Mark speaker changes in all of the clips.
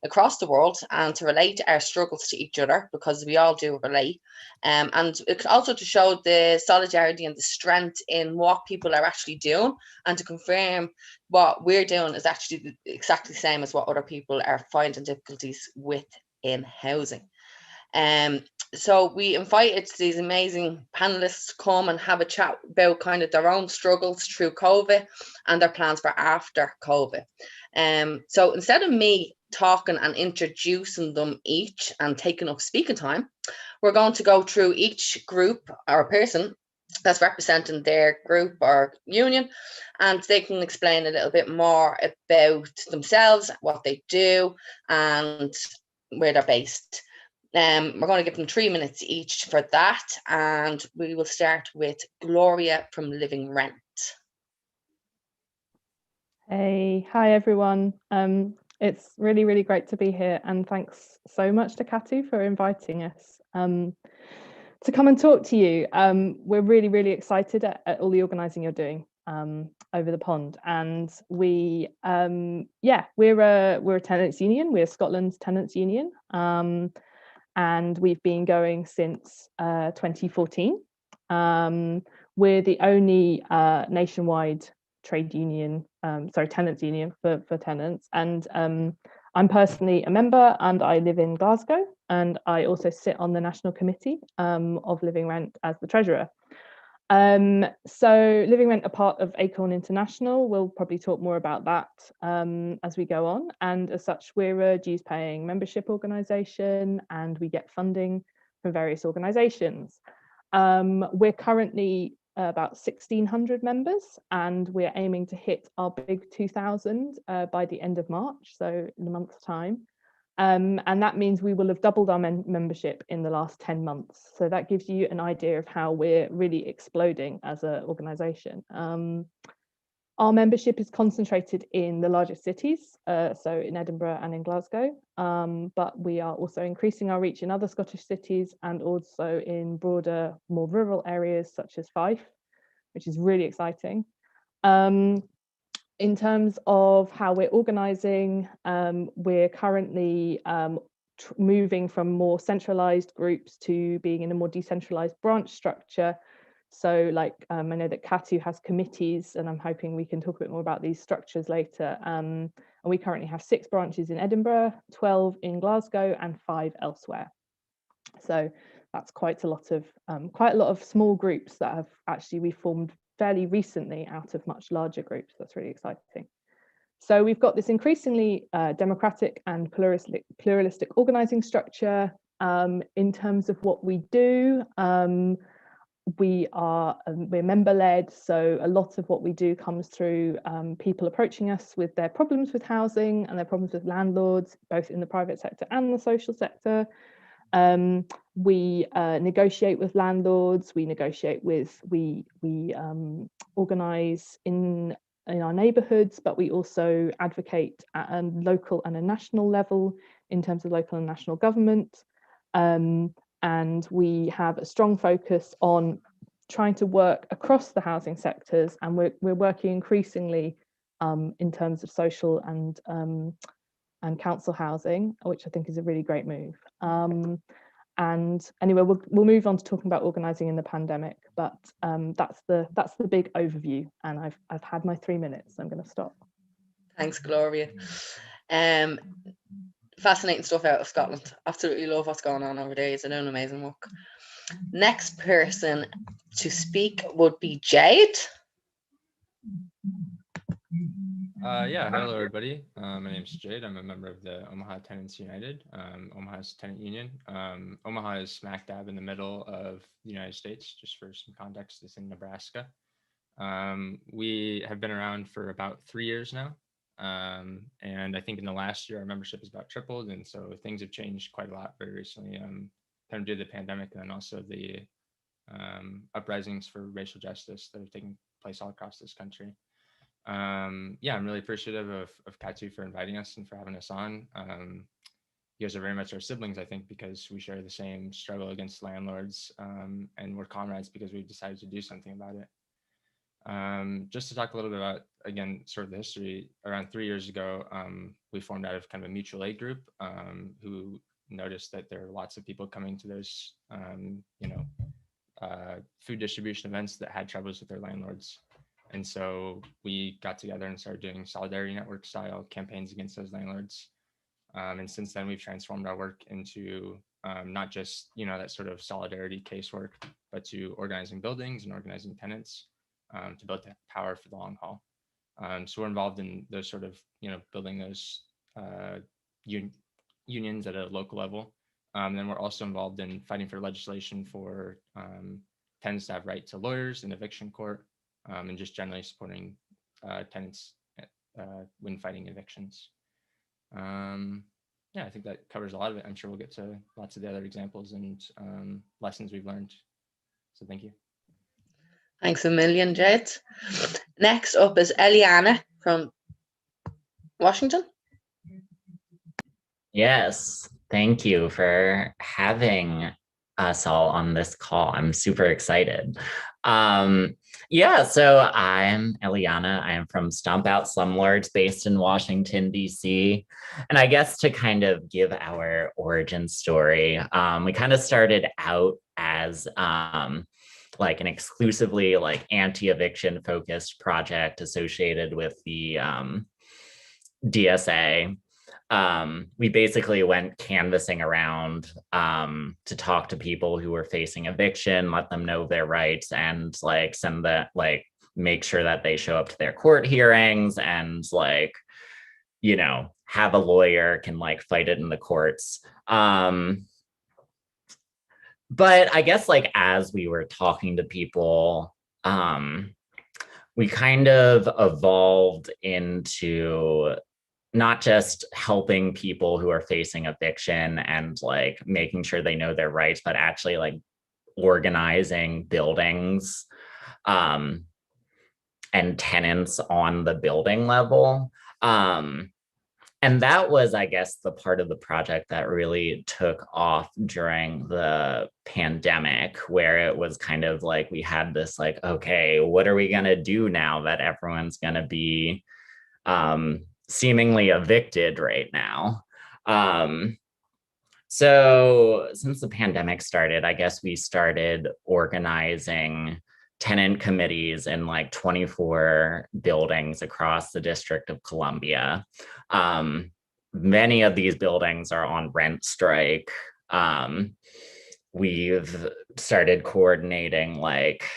Speaker 1: across the world and to relate our struggles to each other, because we all do relate. And also to show the solidarity and the strength in what people are actually doing, and to confirm what we're doing is actually exactly the same as what other people are finding difficulties with in housing. So we invited these amazing panelists to come and have a chat about kind of their own struggles through COVID and their plans for after COVID. So instead of me talking and introducing them each and taking up speaking time, we're going to go through each group or person that's representing their group or union, and they can explain a little bit more about themselves, what they do, and where they're based. We're going to give them 3 minutes each for that, and we will start with Gloria from Living Rent.
Speaker 2: Hey, hi everyone. It's really, really great to be here, and thanks so much to Katu for inviting us to come and talk to you. We're really, really excited at all the organising you're doing over the pond, and we're a tenants union. We're Scotland's tenants union. And we've been going since 2014. We're the only nationwide trade union, tenants union for tenants. And I'm personally a member, and I live in Glasgow, and I also sit on the national committee of Living Rent as the treasurer. So Living Rent are part of Acorn International. We'll probably talk more about that as we go on. And as such, we're a dues paying membership organisation, and we get funding from various organisations. We're currently about 1,600 members, and we're aiming to hit our big 2,000 by the end of March, so in a month's time. And that means we will have doubled our membership in the last 10 months. So that gives you an idea of how we're really exploding as an organisation. Our membership is concentrated in the largest cities, so in Edinburgh and in Glasgow, but we are also increasing our reach in other Scottish cities and also in broader, more rural areas such as Fife, which is really exciting. In terms of how we're organising, we're currently moving from more centralised groups to being in a more decentralised branch structure. So like I know that Katu has committees, and I'm hoping we can talk a bit more about these structures later. And we currently have 6 branches in Edinburgh, 12 in Glasgow, and 5 elsewhere. So that's quite a lot of small groups that have actually we formed fairly recently out of much larger groups. That's really exciting. So we've got this increasingly democratic and pluralistic organising structure. In terms of what we do, we're member-led, so a lot of what we do comes through people approaching us with their problems with housing and their problems with landlords, both in the private sector and the social sector. We negotiate with landlords, we organise in our neighbourhoods, but we also advocate at a local and a national level in terms of local and national government. And we have a strong focus on trying to work across the housing sectors, and we're working increasingly in terms of social and council housing, which I think is a really great move. And anyway, we'll move on to talking about organising in the pandemic, but that's the big overview, and I've had my 3 minutes, so I'm going to stop.
Speaker 1: Thanks, Gloria. Fascinating stuff out of Scotland. Absolutely love what's going on over there. It's doing amazing work. Next person to speak would be Jade.
Speaker 3: Hello everybody. My name is Jade. I'm a member of the Omaha Tenants United, Omaha's tenant union. Omaha is smack dab in the middle of the United States. Just for some context, it's in Nebraska. We have been around for about 3 years now. And I think in the last year, our membership has about tripled. And so things have changed quite a lot very recently, kind of due to the pandemic, and then also the uprisings for racial justice that have taken place all across this country. I'm really appreciative of Katu for inviting us and for having us on. You guys are very much our siblings, I think, because we share the same struggle against landlords, and we're comrades because we've decided to do something about it. Just to talk a little bit about, again, sort of the history, around 3 years ago, we formed out of kind of a mutual aid group who noticed that there are lots of people coming to those, food distribution events that had troubles with their landlords. And so we got together and started doing solidarity network style campaigns against those landlords. And since then, we've transformed our work into not just, that sort of solidarity casework, but to organizing buildings and organizing tenants to build that power for the long haul. So we're involved in those sort of, building those unions at a local level. Then we're also involved in fighting for legislation for tenants to have right to lawyers in eviction court, and just generally supporting tenants when fighting evictions. Yeah, I think that covers a lot of it. I'm sure we'll get to lots of the other examples and lessons we've learned. So thank you.
Speaker 1: Thanks a million, Jed. Next up is Eliana from Washington.
Speaker 4: Yes, thank you for having us all on this call. I'm super excited. So I'm Eliana. I am from Stomp Out Slumlords based in Washington, D.C. And I guess to kind of give our origin story, we kind of started out as like an exclusively like anti-eviction focused project associated with the DSA. We basically went canvassing around to talk to people who were facing eviction, let them know their rights, and like send that, like make sure that they show up to their court hearings and like, have a lawyer, can like fight it in the courts. But I guess like as we were talking to people, we kind of evolved into not just helping people who are facing eviction and like making sure they know their rights, but actually like organizing buildings and tenants on the building level. And that was, I guess, the part of the project that really took off during the pandemic, where it was kind of like we had this like, okay, what are we going to do now that everyone's going to be seemingly evicted right now? So since the pandemic started, I guess we started organizing tenant committees in like 24 buildings across the District of Columbia. Many of these buildings are on rent strike. We've started coordinating like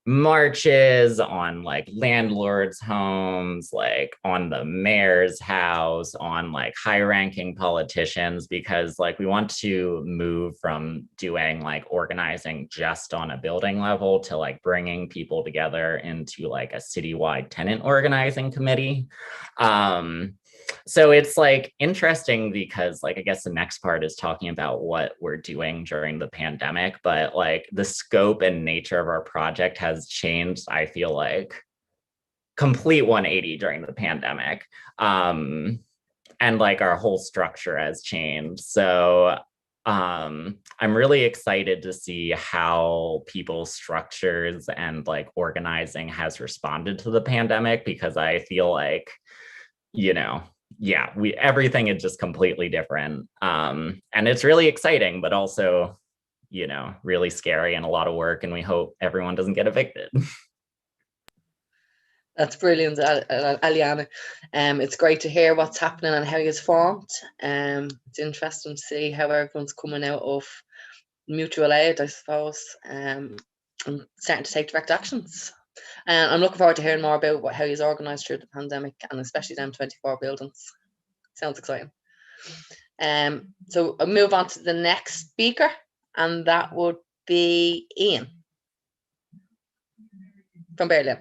Speaker 4: marches on like landlords' homes, like on the mayor's house, on like high-ranking politicians, because like we want to move from doing like organizing just on a building level to like bringing people together into like a citywide tenant organizing committee. So it's like interesting because like I guess the next part is talking about what we're doing during the pandemic, but like the scope and nature of our project has changed, I feel like complete 180 during the pandemic. And like our whole structure has changed. So I'm really excited to see how people's structures and like organizing has responded to the pandemic, because I feel like, everything is just completely different. And it's really exciting, but also, really scary and a lot of work. And we hope everyone doesn't get evicted.
Speaker 1: That's brilliant, Aliana. It's great to hear what's happening and how it's formed. It's interesting to see how everyone's coming out of mutual aid, I suppose, and starting to take direct actions. I'm looking forward to hearing more about how he's organised through the pandemic, and especially them 24 buildings. Sounds exciting. So I'll move on to the next speaker, and that would be Ian from Berlin.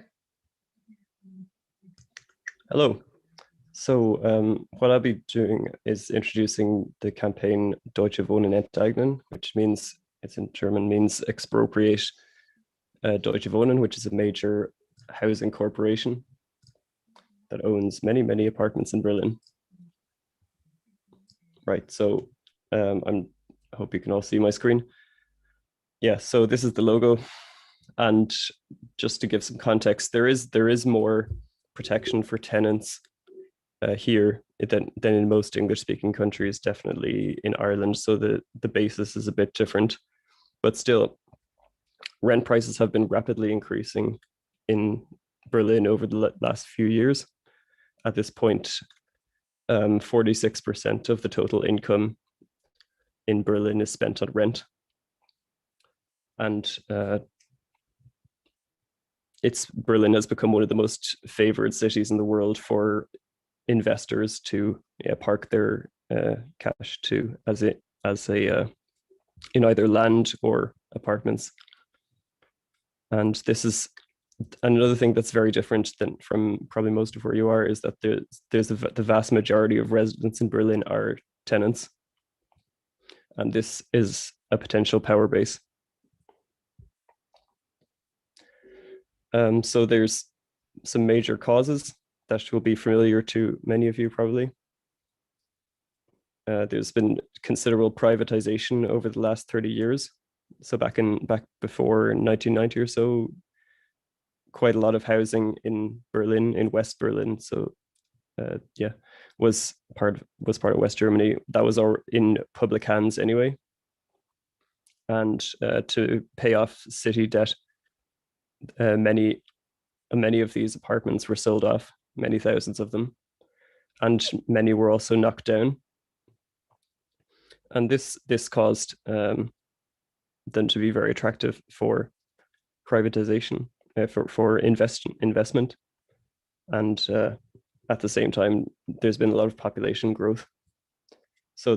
Speaker 5: Hello. So what I'll be doing is introducing the campaign Deutsche Wohnen enteignen, which means, it's in German, means expropriate Deutsche Wohnen, which is a major housing corporation that owns many, many apartments in Berlin. Right, so I hope you can all see my screen. Yeah, so this is the logo. And just to give some context, there is more protection for tenants here than in most English-speaking countries, definitely in Ireland. So the basis is a bit different, but still, rent prices have been rapidly increasing in Berlin over the last few years. At this point, 46% of the total income in Berlin is spent on rent. And Berlin has become one of the most favored cities in the world for investors to park their cash to in either land or apartments. And this is another thing that's very different than from probably most of where you are, is that the vast majority of residents in Berlin are tenants. And this is a potential power base. So there's some major causes that will be familiar to many of you probably. There's been considerable privatization over the last 30 years. So back before 1990 or so, quite a lot of housing in Berlin, in West Berlin. So was part of West Germany. That was all in public hands anyway. And to pay off city debt, many of these apartments were sold off, many thousands of them, and many were also knocked down. And this caused them to be very attractive for privatization, for investment. And at the same time, there's been a lot of population growth. So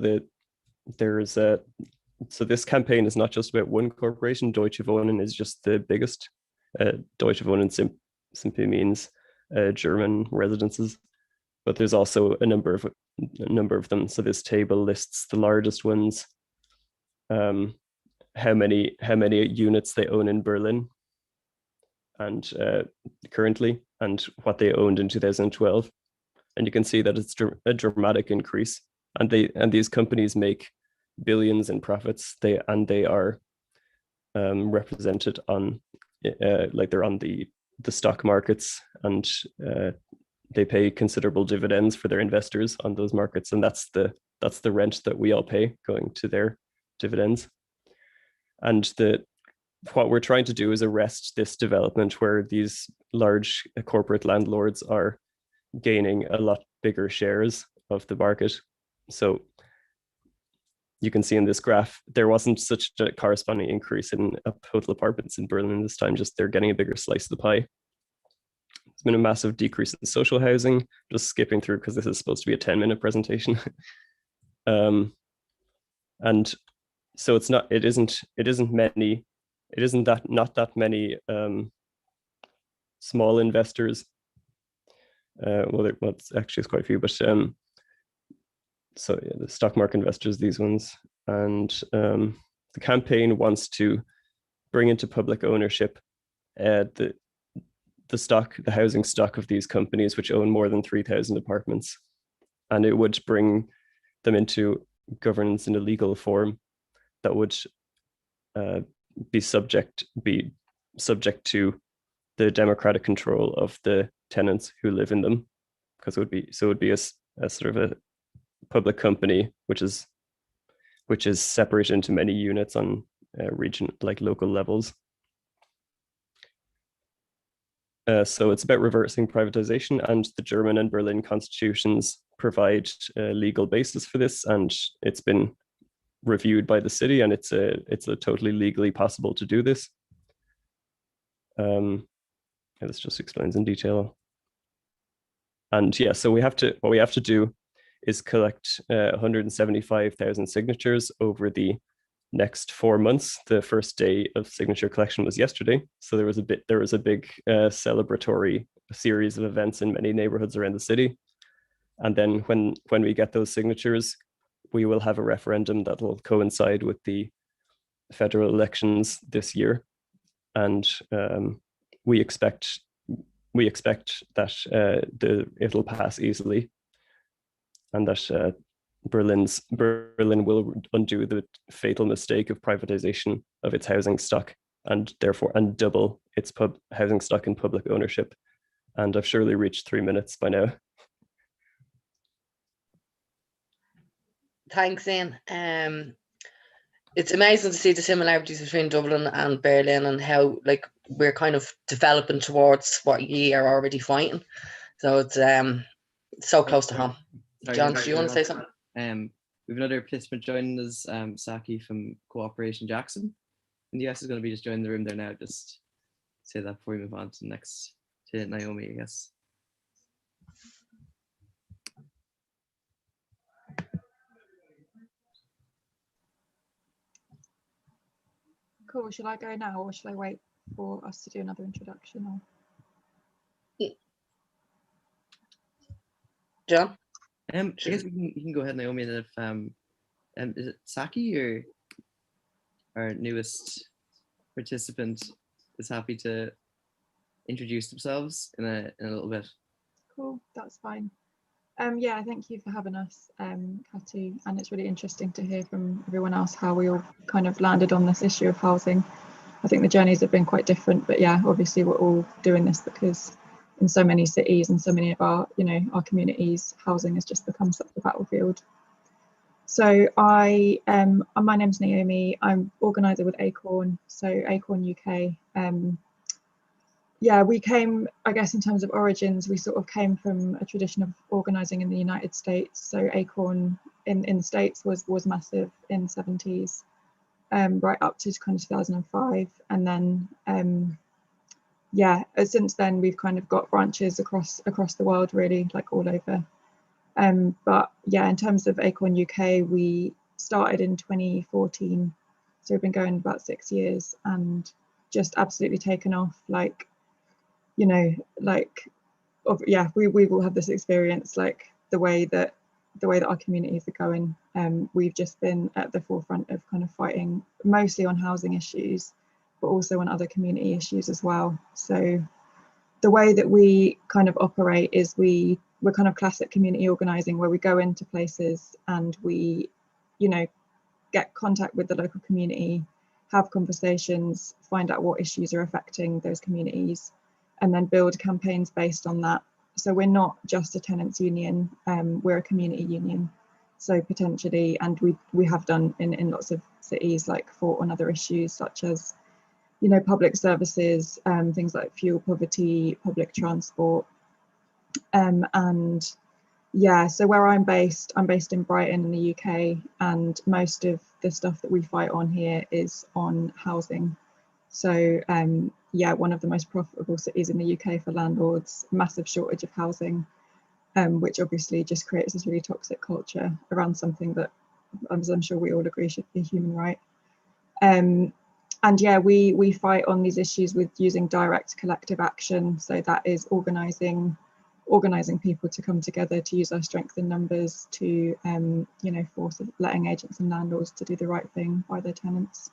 Speaker 5: so this campaign is not just about one corporation. Deutsche Wohnen is just the biggest. Deutsche Wohnen simply means German residences, but there's also a number of them. So this table lists the largest ones, how many units they own in Berlin, and currently, and what they owned in 2012. And you can see that it's a dramatic increase. And these companies make billions in profits. They are represented on like they're on the stock markets, and they pay considerable dividends for their investors on those markets, and that's the rent that we all pay going to their dividends. And what we're trying to do is arrest this development where these large corporate landlords are gaining a lot bigger shares of the market. So you can see in this graph, there wasn't such a corresponding increase in total apartments in Berlin this time, just they're getting a bigger slice of the pie. There's been a massive decrease in social housing, just skipping through because this is supposed to be a 10-minute presentation. And so not that many small investors. Well, it's quite a few, but so yeah, the stock market investors, these ones. And the campaign wants to bring into public ownership the housing stock of these companies, which own more than 3,000 apartments. And it would bring them into governance in a legal form that would be subject to the democratic control of the tenants who live in them, because it would be a sort of a public company which is separated into many units on local levels. So it's about reversing privatization, and the German and Berlin constitutions provide a legal basis for this, and it's been reviewed by the city, and it's a totally legally possible to do this. This just explains in detail. And yeah, so what we have to do is collect 175,000 signatures over the next 4 months. The first day of signature collection was yesterday, so there was a big celebratory series of events in many neighborhoods around the city. And then when we get those signatures, we will have a referendum that will coincide with the federal elections this year, and we expect that it'll pass easily, and that Berlin will undo the fatal mistake of privatization of its housing stock and double its housing stock in public ownership. And I've surely reached 3 minutes by now.
Speaker 1: Thanks, Ian. It's amazing to see the similarities between Dublin and Berlin and how like we're kind of developing towards what ye are already fighting. So it's so close to home. John, do you want to say something?
Speaker 6: We have another participant joining us, Saki from Cooperation Jackson. And the US is going to be just joining the room there now. Just say that before we move on to the next, to Naomi, I guess.
Speaker 7: Cool. Shall I go now, or shall I wait for us to do another introduction? Or...
Speaker 1: John?
Speaker 6: I guess you can go ahead, Naomi, and if is it Saki or our newest participant is happy to introduce themselves in a little bit?
Speaker 7: Cool, that's fine. Yeah, thank you for having us, Katu, and it's really interesting to hear from everyone else how we all kind of landed on this issue of housing. I think the journeys have been quite different, but yeah, obviously we're all doing this because in so many cities and so many of our, our communities, housing has just become such a battlefield. So my name's Naomi. I'm organizer with Acorn, so Acorn UK. Yeah, we came, I guess, in terms of origins, we sort of came from a tradition of organising in the United States. So Acorn in the States was massive in the 70s, right up to kind of 2005. And then, yeah, since then we've kind of got branches across the world, really, like all over. But yeah, in terms of Acorn UK, we started in 2014. So we've been going about 6 years and just absolutely taken off, like, yeah, we've all had this experience, like the way that our communities are going. We've just been at the forefront of kind of fighting mostly on housing issues, but also on other community issues as well. So the way that we kind of operate is we're kind of classic community organising, where we go into places and we, get contact with the local community, have conversations, find out what issues are affecting those communities, and then build campaigns based on that. So we're not just a tenants union, we're a community union. So potentially, and we have done in lots of cities, like fought on other issues such as, public services, things like fuel poverty, public transport. And yeah, so where I'm based in Brighton in the UK, and most of the stuff that we fight on here is on housing. So yeah, one of the most profitable cities in the UK for landlords, massive shortage of housing, which obviously just creates this really toxic culture around something that, as I'm sure we all agree, should be a human right. And yeah, we fight on these issues with using direct collective action. So that is organising people to come together, to use our strength in numbers, to force letting agents and landlords to do the right thing by their tenants.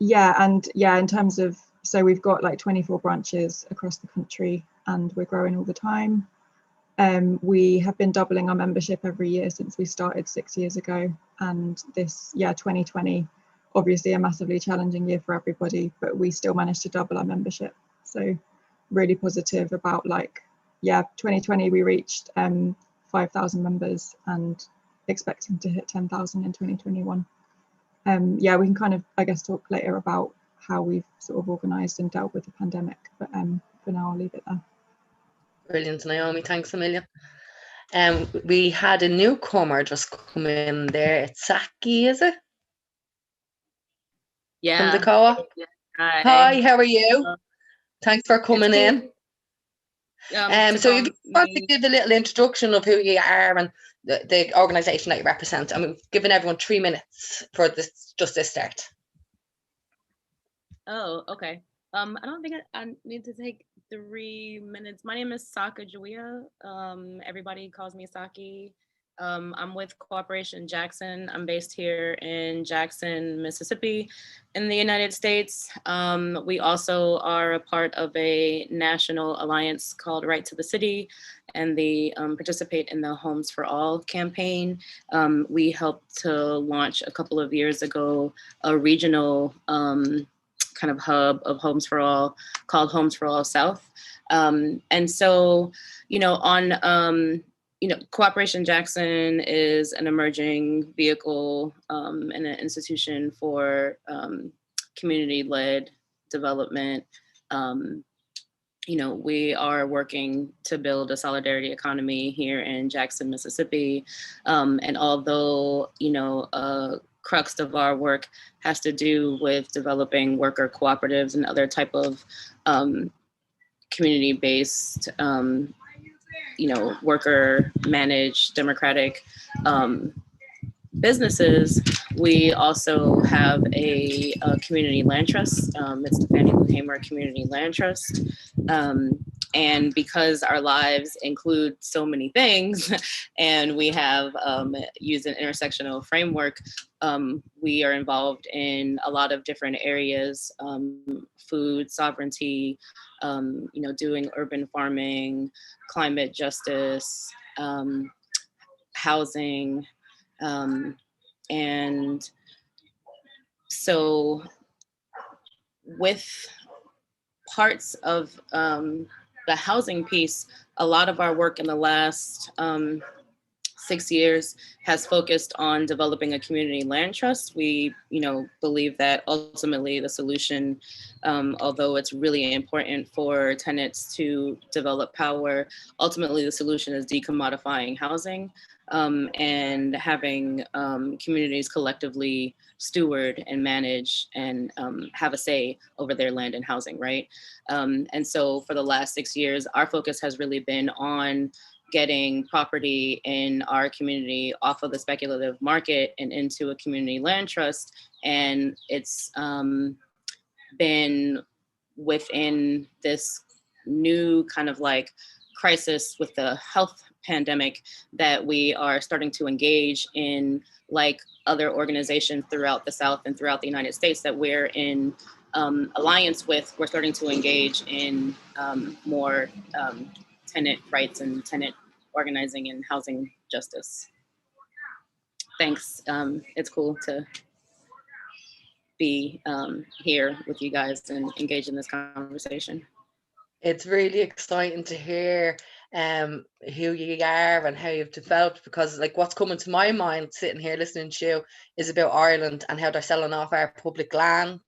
Speaker 7: Yeah, and yeah, in terms of, so we've got like 24 branches across the country and we're growing all the time. We have been doubling our membership every year since we started 6 years ago. And this, 2020, obviously a massively challenging year for everybody, but we still managed to double our membership. So really positive about 2020 we reached 5,000 members and expecting to hit 10,000 in 2021. Yeah, we can kind of, I guess, talk later about how we've sort of organised and dealt with the pandemic, but for now I'll leave it there.
Speaker 1: Brilliant, Naomi, thanks a million. We had a newcomer just come in there. It's Saki, is it?
Speaker 8: Yeah.
Speaker 1: From the co-op. Hi, how are you? Thanks for coming in. So if you want to give a little introduction of who you are and the organisation that you represent. I'm giving everyone 3 minutes for this start.
Speaker 8: Oh, okay. I don't think I need to take 3 minutes. My name is Saka Julia. Everybody calls me Saki. I'm with Cooperation Jackson. I'm based here in Jackson, Mississippi, in the United States. We also are a part of a national alliance called Right to the City, and they participate in the Homes for All campaign. We helped to launch a couple of years ago a regional kind of hub of Homes for All called Homes for All South. And so, Cooperation Jackson is an emerging vehicle and an institution for community-led development. We are working to build a solidarity economy here in Jackson, Mississippi. And although, a crux of our work has to do with developing worker cooperatives and other type of community-based worker managed democratic businesses, we also have a community land trust. It's the Fannie Lou Hamer Community Land Trust. And because our lives include so many things and we have used an intersectional framework, we are involved in a lot of different areas, food sovereignty, doing urban farming, climate justice, housing. And so with parts of the housing piece, a lot of our work in the last 6 years has focused on developing a community land trust. We, believe that ultimately the solution, although it's really important for tenants to develop power, ultimately the solution is decommodifying housing and having communities collectively steward and manage and have a say over their land and housing, right? And so for the last 6 years, our focus has really been on getting property in our community off of the speculative market and into a community land trust. And it's been within this new kind of like crisis with the health pandemic that we are starting to engage in, like other organizations throughout the South and throughout the United States that we're in alliance with. We're starting to engage in more tenant rights and tenant organizing and housing justice. Thanks. It's cool to be here with you guys and engage in this conversation.
Speaker 1: It's really exciting to hear who you are and how you've developed, because like what's coming to my mind sitting here listening to you is about Ireland and how they're selling off our public land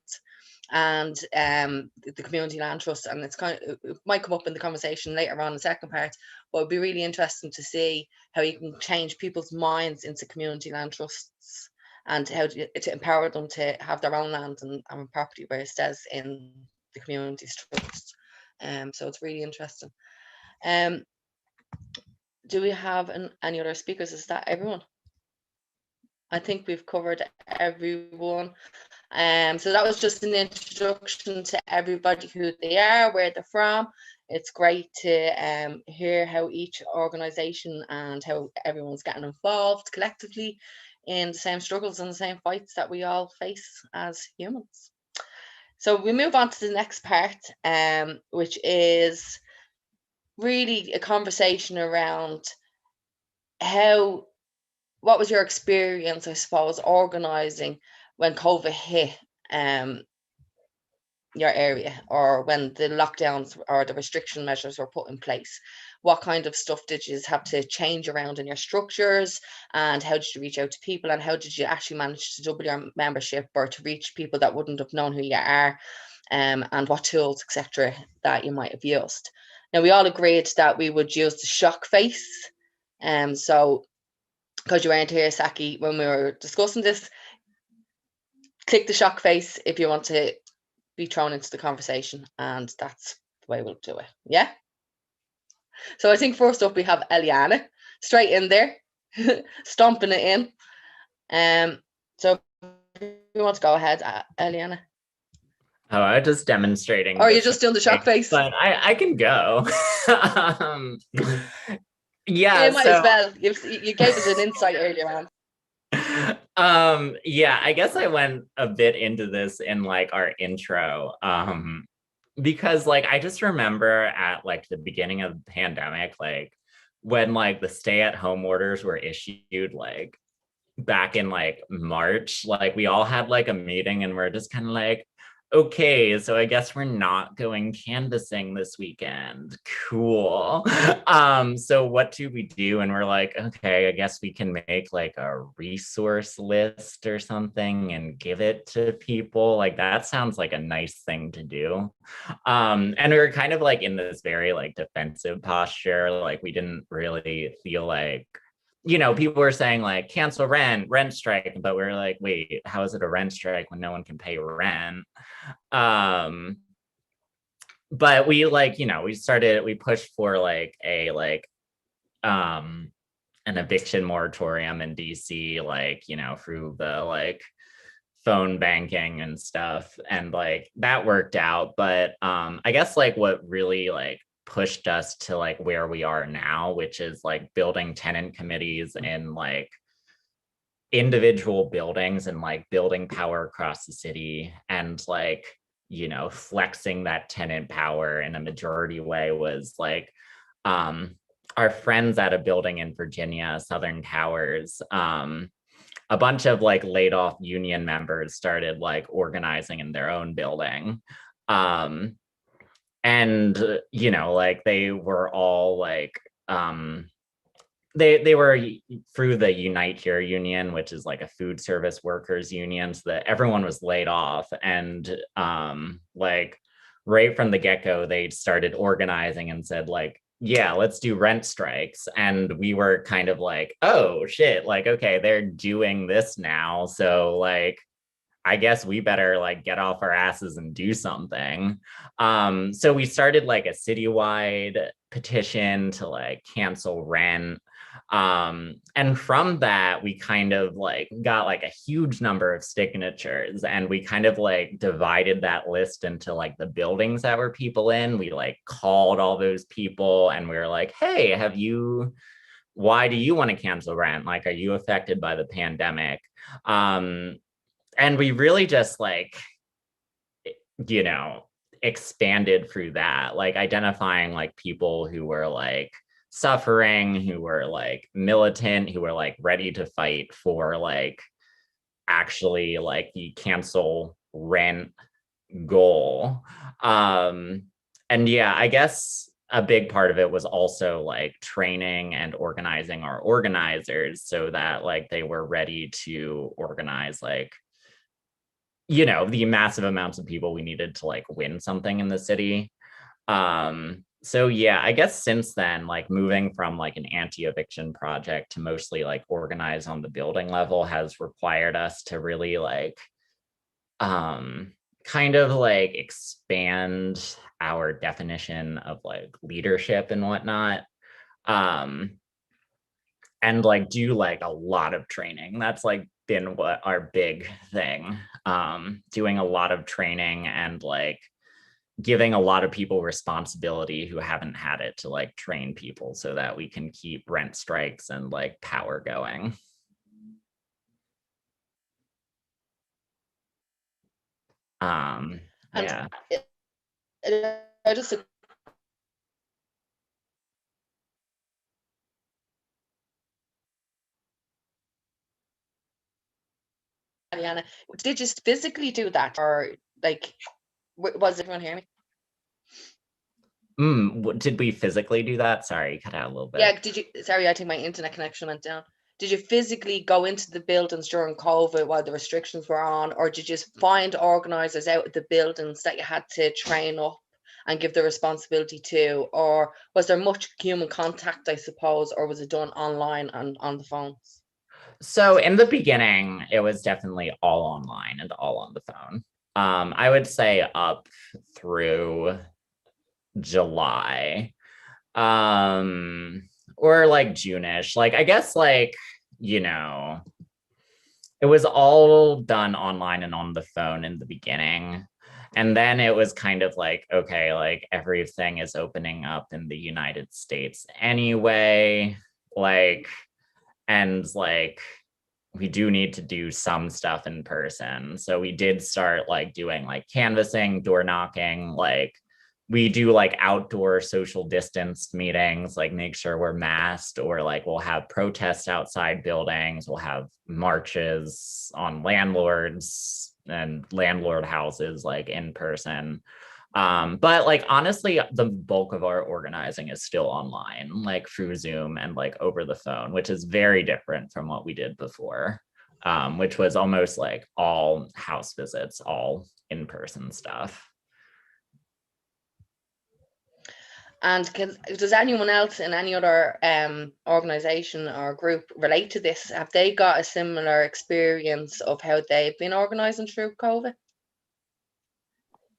Speaker 1: and the community land trust, and it's it might come up in the conversation later on in the second part, but it'd be really interesting to see how you can change people's minds into community land trusts and how to empower them to have their own land and property where it says in the community's trust. So it's really interesting. Do we have any other speakers? Is that everyone? I think we've covered everyone. So that was just an introduction to everybody, who they are, where they're from. It's great to hear how each organisation and how everyone's getting involved collectively in the same struggles and the same fights that we all face as humans. So we move on to the next part, which is really a conversation around what was your experience, I suppose, organising when COVID hit your area, or when the lockdowns or the restriction measures were put in place? What kind of stuff did you have to change around in your structures, and how did you reach out to people, and how did you actually manage to double your membership or to reach people that wouldn't have known who you are, and what tools, etc., that you might have used? Now, we all agreed that we would use the shock face, so because you weren't here, Saki, when we were discussing this, click the shock face if you want to be thrown into the conversation, and that's the way we'll do it. Yeah. So I think first up we have Eliana, straight in there, stomping it in. So if you want to go ahead, Eliana.
Speaker 4: Oh, I'm just demonstrating.
Speaker 1: Or are you just doing the shock face?
Speaker 4: But I can go. Yeah,
Speaker 1: You might as
Speaker 4: so
Speaker 1: well. You gave us an insight earlier on.
Speaker 4: yeah, I guess I went a bit into this in like our intro. Because like I just remember at like the beginning of the pandemic, like when like the stay-at-home orders were issued, like back in like March, like we all had like a meeting and we're just kind of like, okay, so I guess we're not going canvassing this weekend. Cool. So what do we do? And we're like, okay, I guess we can make like a resource list or something and give it to people. Like that sounds like a nice thing to do. And we were kind of like in this very like defensive posture. Like we didn't really feel like, you know, people were saying like cancel rent strike, but we're like, wait, how is it a rent strike when no one can pay rent? But we like, you know, we pushed for like an eviction moratorium in DC, like, you know, through the like phone banking and stuff, and like that worked out. But I guess like what really like pushed us to like where we are now, which is like building tenant committees in like individual buildings and like building power across the city and like, you know, flexing that tenant power in a majority way was like our friends at a building in Virginia, Southern Towers, a bunch of like laid off union members started like organizing in their own building. And you know, like they were all like they were through the Unite Here union, which is like a food service workers union, so that everyone was laid off. And like right from the get-go, they started organizing and said like, yeah, let's do rent strikes. And we were kind of like, oh shit, like, okay, they're doing this now, so like I guess we better like get off our asses and do something. So we started like a citywide petition to like cancel rent. And from that, we kind of like got like a huge number of signatures, and we kind of like divided that list into like the buildings that were people in. We like called all those people and we were like, hey, why do you want to cancel rent? Like, are you affected by the pandemic? And we really just like, you know, expanded through that, like identifying like people who were like suffering, who were like militant, who were like ready to fight for like actually like the cancel rent goal. And yeah, I guess a big part of it was also like training and organizing our organizers so that like they were ready to organize like, you know, the massive amounts of people we needed to like win something in the city. So yeah, I guess since then, like moving from like an anti-eviction project to mostly like organize on the building level has required us to really like kind of like expand our definition of like leadership and whatnot. And like do like a lot of training. That's like been what our big thing. Doing a lot of training and like giving a lot of people responsibility who haven't had it to like train people so that we can keep rent strikes and like power going. Yeah.
Speaker 1: I just Ariana, did you physically do that, or like was everyone hearing me?
Speaker 4: Did we physically do that? Sorry, cut out a little bit.
Speaker 1: Yeah, did you? Sorry, I think my internet connection went down. Did you physically go into the buildings during COVID while the restrictions were on, or did you just find organizers out of the buildings that you had to train up and give the responsibility to, or was there much human contact, I suppose, or was it done online and on the phones?
Speaker 4: So in the beginning, it was definitely all online and all on the phone. I would say up through July, or like June-ish. Like, I guess like, you know, it was all done online and on the phone in the beginning. And then it was kind of like, okay, like everything is opening up in the United States anyway, like, and like, we do need to do some stuff in person. So we did start like doing like canvassing, door knocking, like we do like outdoor social distanced meetings, like make sure we're masked, or like we'll have protests outside buildings, we'll have marches on landlords and landlord houses like in person. But like honestly, the bulk of our organizing is still online, like through Zoom and like over the phone, which is very different from what we did before, which was almost like all house visits, all in-person stuff.
Speaker 1: And does anyone else in any other organization or group relate to this? Have they got a similar experience of how they've been organizing through COVID?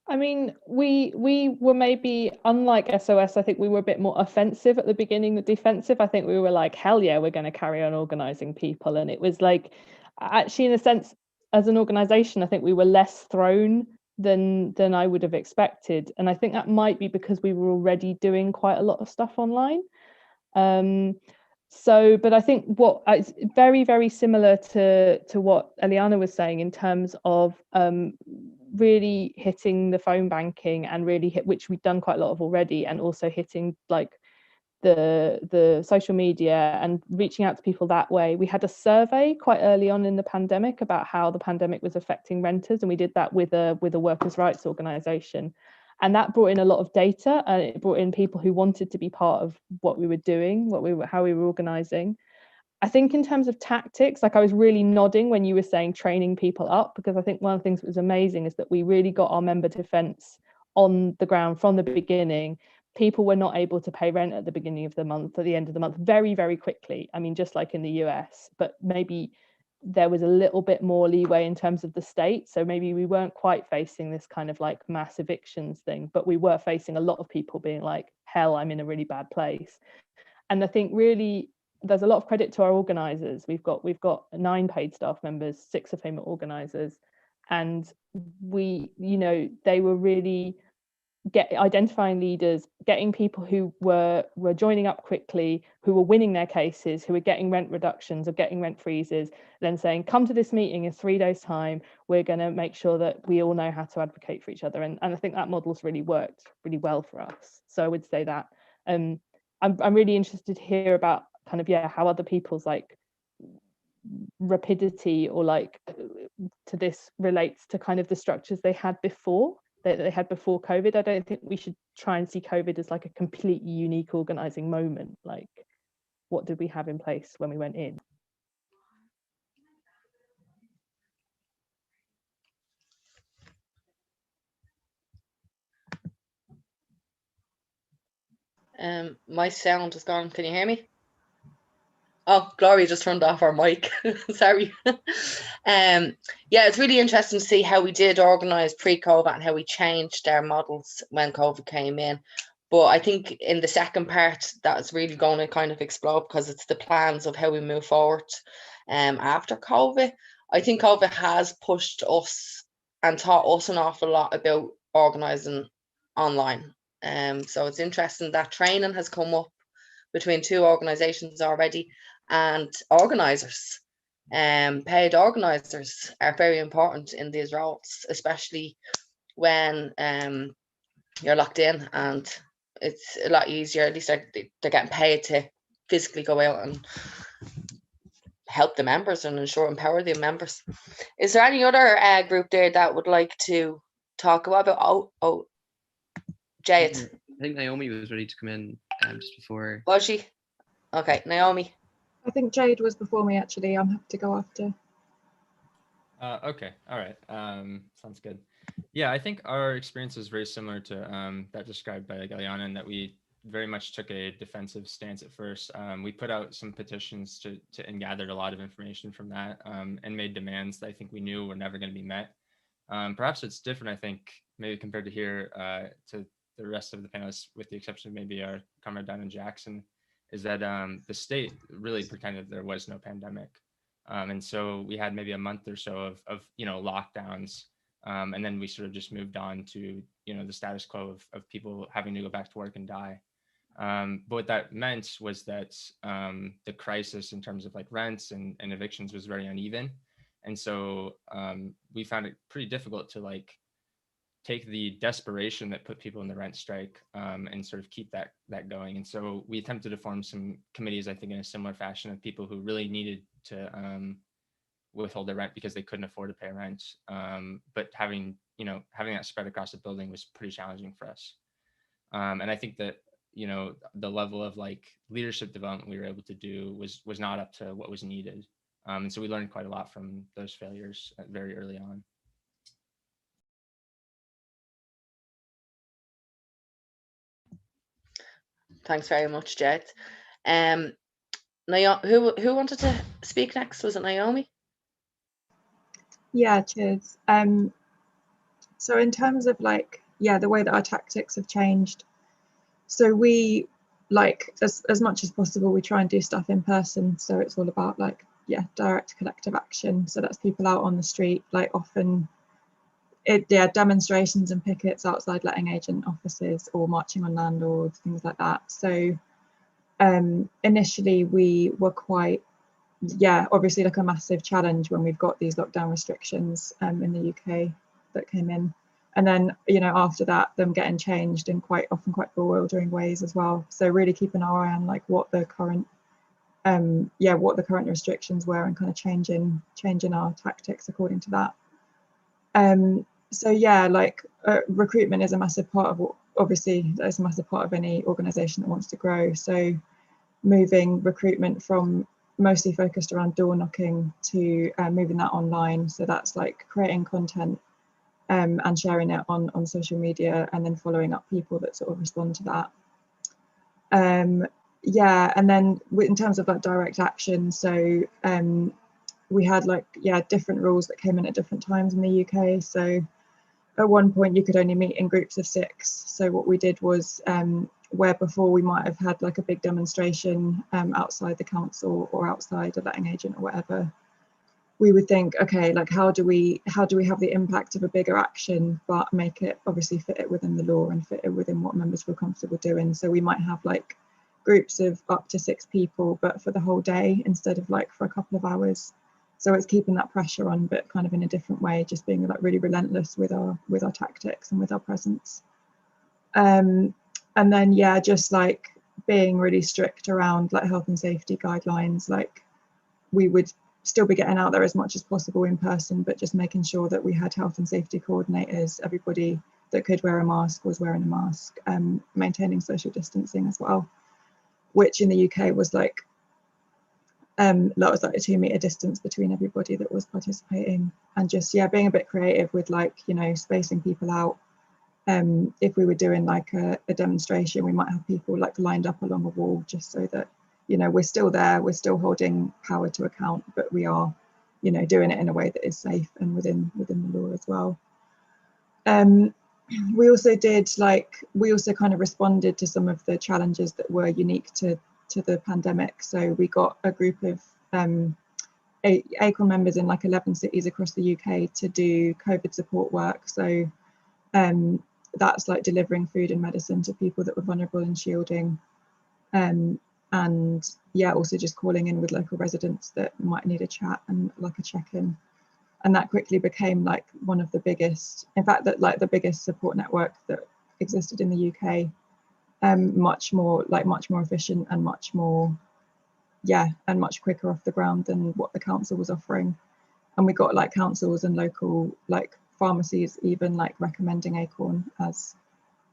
Speaker 2: I mean, we were maybe, unlike SOS, I think we were a bit more offensive at the beginning than defensive. I think we were like, hell yeah, we're going to carry on organizing people. And it was like, actually, in a sense, as an organization, I think we were less thrown than I would have expected. And I think that might be because we were already doing quite a lot of stuff online. But I think what it's very, very similar to what Eliana was saying in terms of really hitting the phone banking and really which we've done quite a lot of already, and also hitting like the social media and reaching out to people that way. We had a survey quite early on in the pandemic about how the pandemic was affecting renters, and we did that with a workers' rights organization. And that brought in a lot of data, and it brought in people who wanted to be part of what we were doing, how we were organizing. I think in terms of tactics, like I was really nodding when you were saying training people up, because I think one of the things that was amazing is that we really got our member defense on the ground from the beginning. People were not able to pay rent at the beginning of the month, at the end of the month, very, very quickly. I mean, just like in the US, but maybe there was a little bit more leeway in terms of the state. So maybe we weren't quite facing this kind of like mass evictions thing, but we were facing a lot of people being like, hell, I'm in a really bad place. And I think really there's a lot of credit to our organizers. We've got 9 paid staff members, 6 of whom are organizers. And they were really identifying leaders, getting people who were joining up quickly, who were winning their cases, who were getting rent reductions or getting rent freezes, then saying, come to this meeting in 3 days' time. We're going to make sure that we all know how to advocate for each other. And I think that model's really worked really well for us. So I would say that I'm really interested to hear about kind of, how other people's like rapidity or like to this relates to kind of the structures they had before. That they had before COVID. I don't think we should try and see COVID as like a completely unique organizing moment. Like, what did we have in place when we went in?
Speaker 1: My sound is gone. Can you hear me? Oh, Gloria just turned off our mic. Sorry. It's really interesting to see how we did organise pre-COVID and how we changed our models when COVID came in. But I think in the second part, that's really going to kind of explode, because it's the plans of how we move forward after COVID. I think COVID has pushed us and taught us an awful lot about organising online. So it's interesting that training has come up between 2 organisations already, and organisers, paid organisers are very important in these roles, especially when you're locked in, and it's a lot easier. At least they're getting paid to physically go out and help the members and empower the members. Is there any other group there that would like to talk about? Jade.
Speaker 6: I think Naomi was ready to come in just before.
Speaker 1: Was she? Okay, Naomi.
Speaker 7: I think Jade was before me, actually. I'm happy to go after.
Speaker 3: Okay, all right. Sounds good. Yeah, I think our experience is very similar to that described by Eliana, in that we very much took a defensive stance at first. We put out some petitions and gathered a lot of information from that, and made demands that I think we knew were never going to be met. Perhaps it's different, I think, maybe compared to here, to the rest of the panelists, with the exception of maybe our comrade Diamond Jackson, is that the state really pretended there was no pandemic. And so we had maybe a month or so of lockdowns And then we sort of just moved on to, you know, the status quo of people having to go back to work and die. But what that meant was that the crisis in terms of like rents and evictions was very uneven. And so we found it pretty difficult to like take the desperation that put people in the rent strike and sort of keep that going. And so we attempted to form some committees, I think in a similar fashion, of people who really needed to withhold their rent because they couldn't afford to pay rent. But having that spread across the building was pretty challenging for us. And I think that, you know, the level of like leadership development we were able to do was not up to what was needed. And so we learned quite a lot from those failures very early on.
Speaker 1: Thanks very much, Jed. Who wanted to speak next? Was it Naomi?
Speaker 7: Yeah, cheers. So in terms of like, yeah, the way that our tactics have changed. So we like, as much as possible, we try and do stuff in person. So it's all about like, yeah, direct collective action. So that's people out on the street, like often demonstrations and pickets outside letting agent offices or marching on landlords, things like that. So initially we were quite, yeah, obviously like a massive challenge when we've got these lockdown restrictions in the UK that came in. And then, you know, after that, them getting changed in quite often quite bewildering ways as well. So really keeping our eye on like what the current restrictions were and kind of changing our tactics according to that. So yeah, like recruitment is a massive part of what, obviously that's a massive part of any organization that wants to grow. So moving recruitment from mostly focused around door knocking to moving that online. So that's like creating content and sharing it on social media and then following up people that sort of respond to that. Yeah, and then in terms of like direct action, so we had like, yeah, different rules that came in at different times in the UK. So at one point you could only meet in groups of 6. So what we did was where before we might have had like a big demonstration outside the council or outside a letting agent or whatever, we would think, okay, like how do we have the impact of a bigger action, but make it obviously fit it within the law and fit it within what members feel comfortable doing. So we might have like groups of up to 6 people, but for the whole day instead of like for a couple of hours. So it's keeping that pressure on, but kind of in a different way, just being like really relentless with our tactics and with our presence. And then yeah, just like being really strict around like health and safety guidelines. Like we would still be getting out there as much as possible in person, but just making sure that we had health and safety coordinators, everybody that could wear a mask was wearing a mask, maintaining social distancing as well, which in the UK was like, that was like a 2-meter distance between everybody that was participating, and just, yeah, being a bit creative with like, you know, spacing people out. If we were doing like a demonstration, we might have people like lined up along a wall just so that, you know, we're still there, we're still holding power to account, but we are, you know, doing it in a way that is safe and within the law as well. We also kind of responded to some of the challenges that were unique to the pandemic. So we got a group of ACON members in like 11 cities across the UK to do COVID support work. So that's like delivering food and medicine to people that were vulnerable and shielding. And yeah, also just calling in with local residents that might need a chat and like a check-in. And that quickly became like one of the biggest, in fact, that like the biggest support network that existed in the UK. Much more efficient and much more, yeah, and much quicker off the ground than what the council was offering. And we got like councils and local like pharmacies even like recommending ACORN as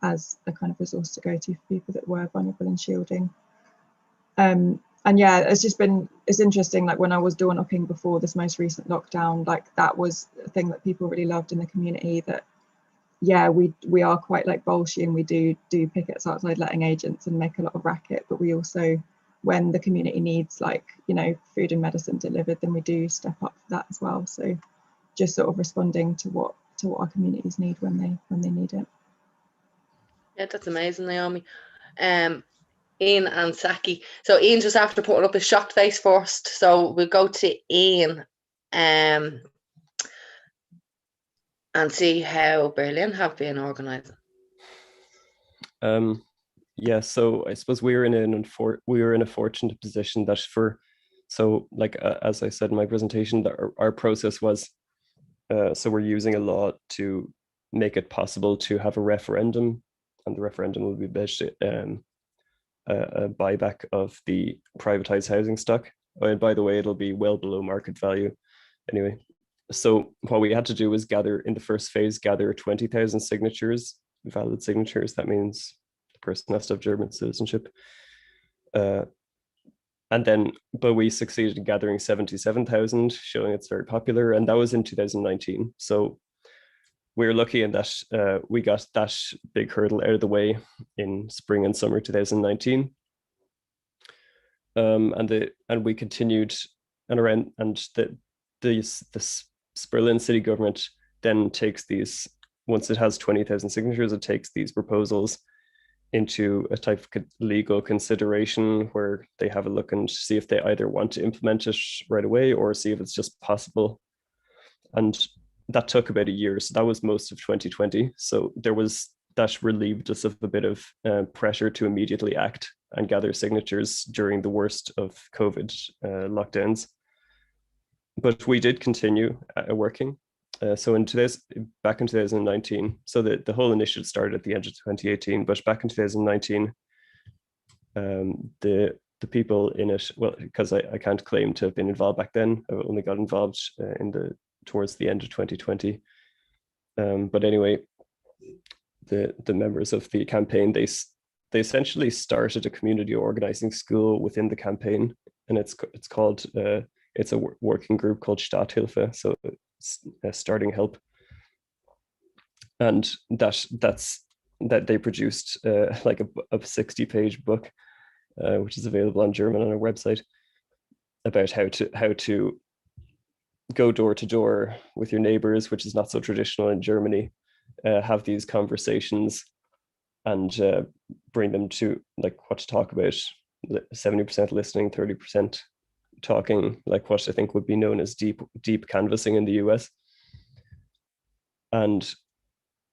Speaker 7: a kind of resource to go to for people that were vulnerable and shielding. And yeah, it's interesting, like when I was door knocking before this most recent lockdown, like that was a thing that people really loved in the community, that yeah, we are quite like bolshy, and we do pickets outside letting agents and make a lot of racket, but we also, when the community needs like, you know, food and medicine delivered, then we do step up for that as well. So just sort of responding to what our communities need when they need it.
Speaker 1: Yeah, that's amazing, Naomi. Ian and Saki. So Ian just after putting up his shocked face first. So we'll go to Ian. And and see how Berlin have been organising.
Speaker 5: Yeah, so I suppose we were in a fortunate position that as I said in my presentation, that our process was, so we're using a law to make it possible to have a referendum, and the referendum will be based a buyback of the privatized housing stock. And by the way, it'll be well below market value. Anyway, so what we had to do was in the first phase, gather 20,000 signatures, valid signatures. That means the person has to have German citizenship. But we succeeded in gathering 77,000, showing it's very popular. And that was in 2019. So we're lucky in that we got that big hurdle out of the way in spring and summer 2019. And we continued the Berlin city government then takes these, once it has 20,000 signatures, it takes these proposals into a type of legal consideration where they have a look and see if they either want to implement it right away or see if it's just possible. And that took about a year. So that was most of 2020. So that relieved us of a bit of pressure to immediately act and gather signatures during the worst of COVID lockdowns. But we did continue working. So back in 2019, so the whole initiative started at the end of 2018, but back in 2019, the people in it, well, because I can't claim to have been involved back then, I only got involved towards the end of 2020. But anyway, the members of the campaign, they essentially started a community organizing school within the campaign, and it's called it's a working group called Starthilfe, so it's starting help, and that they produced like a 60-page book, which is available on German on our website, about how to go door to door with your neighbors, which is not so traditional in Germany, have these conversations and bring them to like what to talk about, 70% listening, 30% talking, like what I think would be known as deep canvassing in the US. And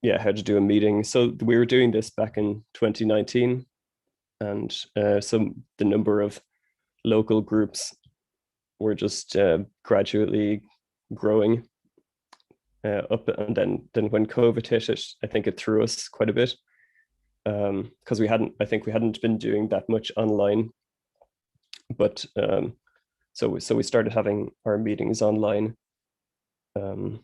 Speaker 5: yeah, how to do a meeting. So we were doing this back in 2019, and so the number of local groups were just gradually growing up. And then when COVID hit it, I think it threw us quite a bit, because we hadn't been doing that much online. But so we started having our meetings online, and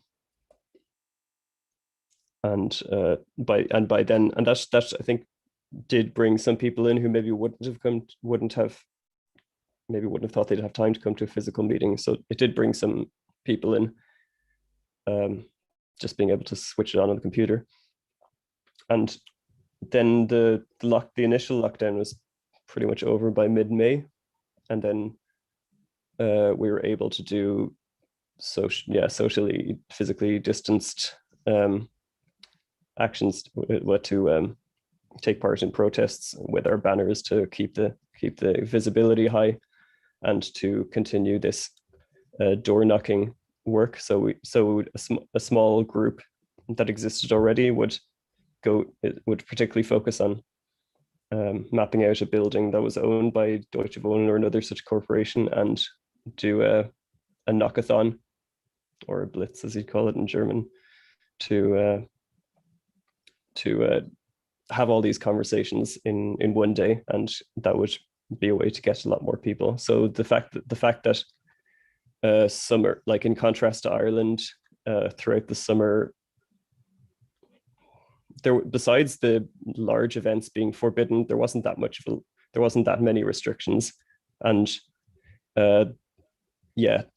Speaker 5: by then, and that's I think did bring some people in who maybe wouldn't have thought they'd have time to come to a physical meeting. So it did bring some people in, just being able to switch it on the computer. And then the initial lockdown was pretty much over by mid-May, and then we were able to do socially, physically distanced actions, to take part in protests with our banners to keep the visibility high, and to continue this door knocking work. So a small group that existed already would particularly focus on mapping out a building that was owned by Deutsche Wohnen or another such corporation, and do a knockathon, or a blitz as you call it in German, to have all these conversations in one day, and that would be a way to get a lot more people. So the fact that summer, like in contrast to Ireland, throughout the summer, besides the large events being forbidden, there wasn't that many restrictions, and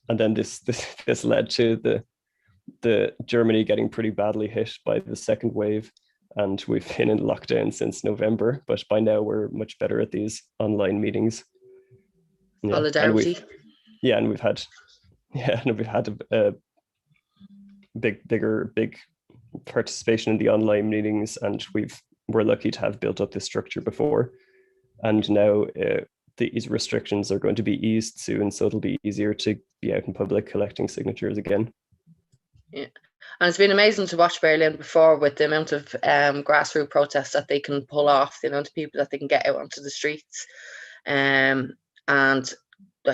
Speaker 5: and then this led to the Germany getting pretty badly hit by the second wave, and we've been in lockdown since November, but by now we're much better at these online meetings.
Speaker 1: Solidarity.
Speaker 5: And we've had a big participation in the online meetings, and we're lucky to have built up this structure before, and now these restrictions are going to be eased soon, so it'll be easier to be out in public collecting signatures again.
Speaker 1: Yeah. And it's been amazing to watch Berlin before with the amount of grassroots protests that they can pull off, the amount of people that they can get out onto the streets. And I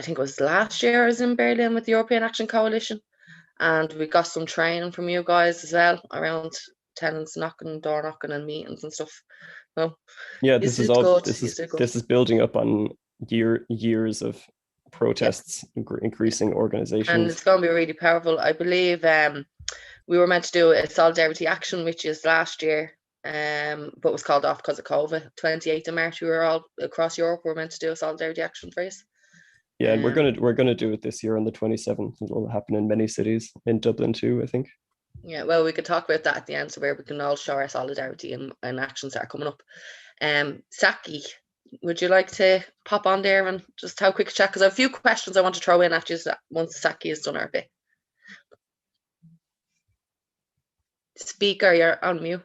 Speaker 1: think it was last year I was in Berlin with the European Action Coalition, and we got some training from you guys as well around tenants knocking, door knocking and meetings and stuff. Well,
Speaker 5: yeah, this is building up on years of protests, increasing organizations.
Speaker 1: And it's going to be really powerful. I believe we were meant to do a solidarity action, which is last year, but was called off because of COVID. 28th of March, we were all across Europe. We were meant to do a solidarity action phrase.
Speaker 5: Yeah, and we're gonna do it this year on the 27th. It'll happen in many cities, in Dublin too, I think.
Speaker 1: Yeah, well, we could talk about that at the end, so where we can all show our solidarity and actions that are coming up. Saki, would you like to pop on there and just have a quick chat? Because I have a few questions I want to throw in after once Saki has done her bit. Speaker, you're on mute.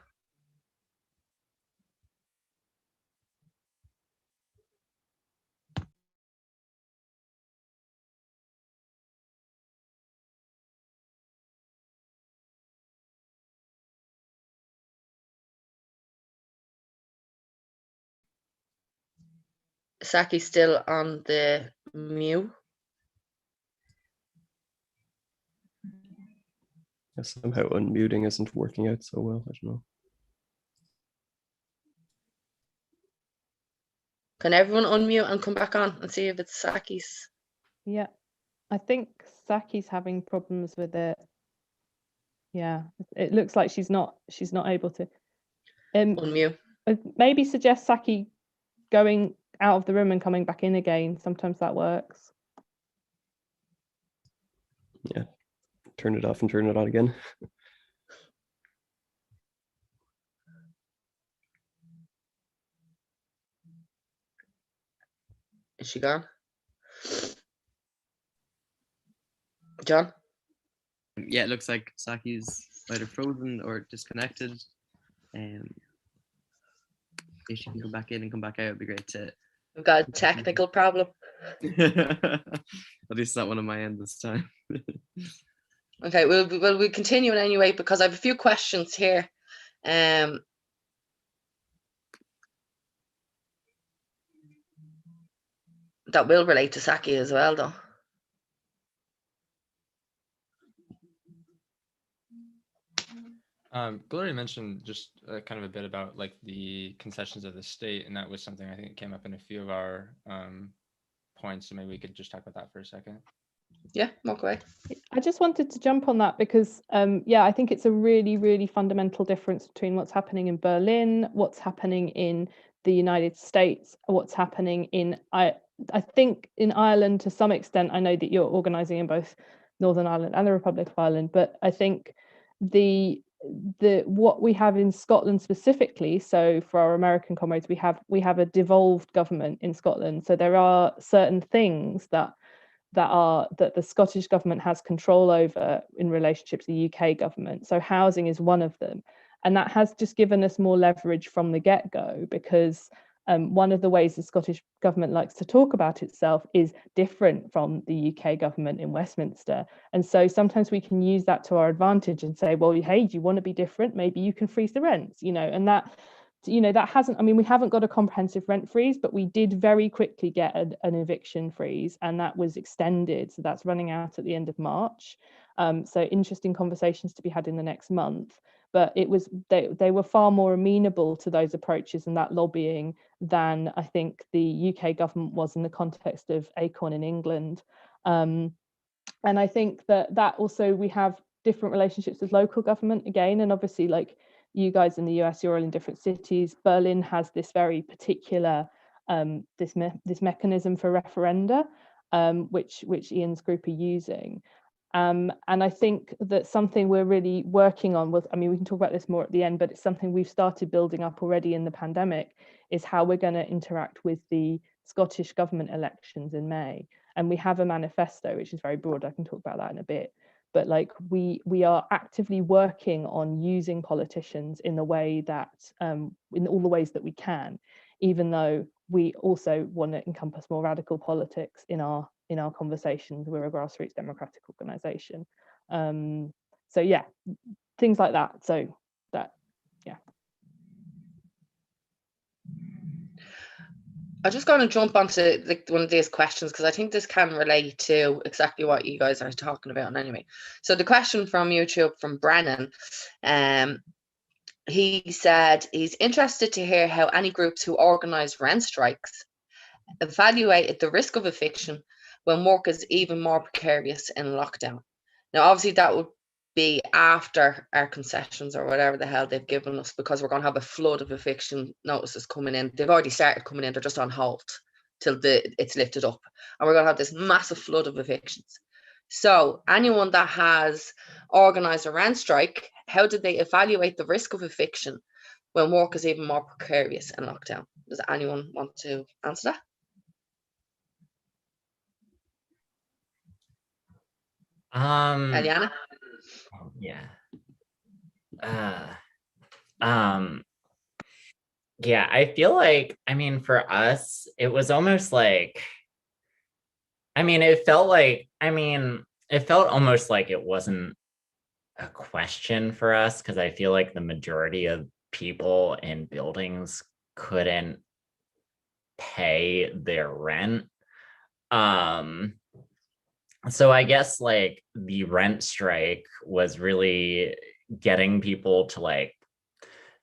Speaker 1: Saki's still on the mute.
Speaker 5: Somehow unmuting isn't working out so well. I don't know.
Speaker 1: Can everyone unmute and come back on and see if it's Saki's?
Speaker 2: Yeah, I think Saki's having problems with it. Yeah, it looks like she's not able to
Speaker 1: unmute.
Speaker 2: Maybe suggest Saki going out of the room and coming back in again. Sometimes that works.
Speaker 5: Yeah, turn it off and turn it on again.
Speaker 1: Is she gone? John?
Speaker 6: Yeah, it looks like Saki's either frozen or disconnected. If she can come back in and come back out, it'd be great to.
Speaker 1: We've got a technical problem.
Speaker 6: At least it's not one on my end this time.
Speaker 1: Okay, we'll continue anyway, because I have a few questions here. That will relate to Saki as well, though.
Speaker 3: Gloria mentioned just kind of a bit about like the concessions of the state, and that was something I think came up in a few of our points. So maybe we could just talk about that for a second.
Speaker 1: Yeah, walk away.
Speaker 2: I just wanted to jump on that because, yeah, I think it's a really, really fundamental difference between what's happening in Berlin, what's happening in the United States, what's happening in, I think in Ireland to some extent. I know that you're organising in both Northern Ireland and the Republic of Ireland, but I think what we have in Scotland specifically, so for our American comrades, we have a devolved government in Scotland. So there are certain things that the Scottish government has control over in relationship to the UK government. So housing is one of them. And that has just given us more leverage from the get-go, because one of the ways the Scottish government likes to talk about itself is different from the UK government in Westminster. And so sometimes we can use that to our advantage and say, well, hey, do you want to be different? Maybe you can freeze the rents, and that, that hasn't, we haven't got a comprehensive rent freeze, but we did very quickly get an eviction freeze, and that was extended. So that's running out at the end of March. So interesting conversations to be had in the next month. But it was they were far more amenable to those approaches and that lobbying than I think the UK government was in the context of Acorn in England. And I think that also we have different relationships with local government again, and obviously like you guys in the US, you're all in different cities. Berlin has this very particular this mechanism for referenda, which Ian's group are using. And I think that something we're really working on was, we can talk about this more at the end, but it's something we've started building up already in the pandemic, is how we're going to interact with the Scottish government elections in May. And we have a manifesto, which is very broad. I can talk about that in a bit. But like we are actively working on using politicians in the way that, in all the ways that we can, even though we also want to encompass more radical politics in our conversations. We're a grassroots democratic organisation. So yeah, things like that. So that, yeah.
Speaker 1: I'm just going to jump onto one of these questions because I think this can relate to exactly what you guys are talking about. Anyway, so the question from YouTube from Brennan, he said he's interested to hear how any groups who organise rent strikes evaluated the risk of eviction when work is even more precarious in lockdown. Now, obviously, that would be after our concessions or whatever the hell they've given us, because we're going to have a flood of eviction notices coming in. They've already started coming in, they're just on hold till it's lifted up. And we're going to have this massive flood of evictions. So anyone that has organised a rent strike, how did they evaluate the risk of eviction when work is even more precarious in lockdown? Does anyone want to answer that? Eliana?
Speaker 4: Yeah. Yeah, I feel like, I mean, for us, it was almost like, I mean, it felt almost like it wasn't a question for us, because I feel like the majority of people in buildings couldn't pay their rent. So I guess like the rent strike was really getting people to like,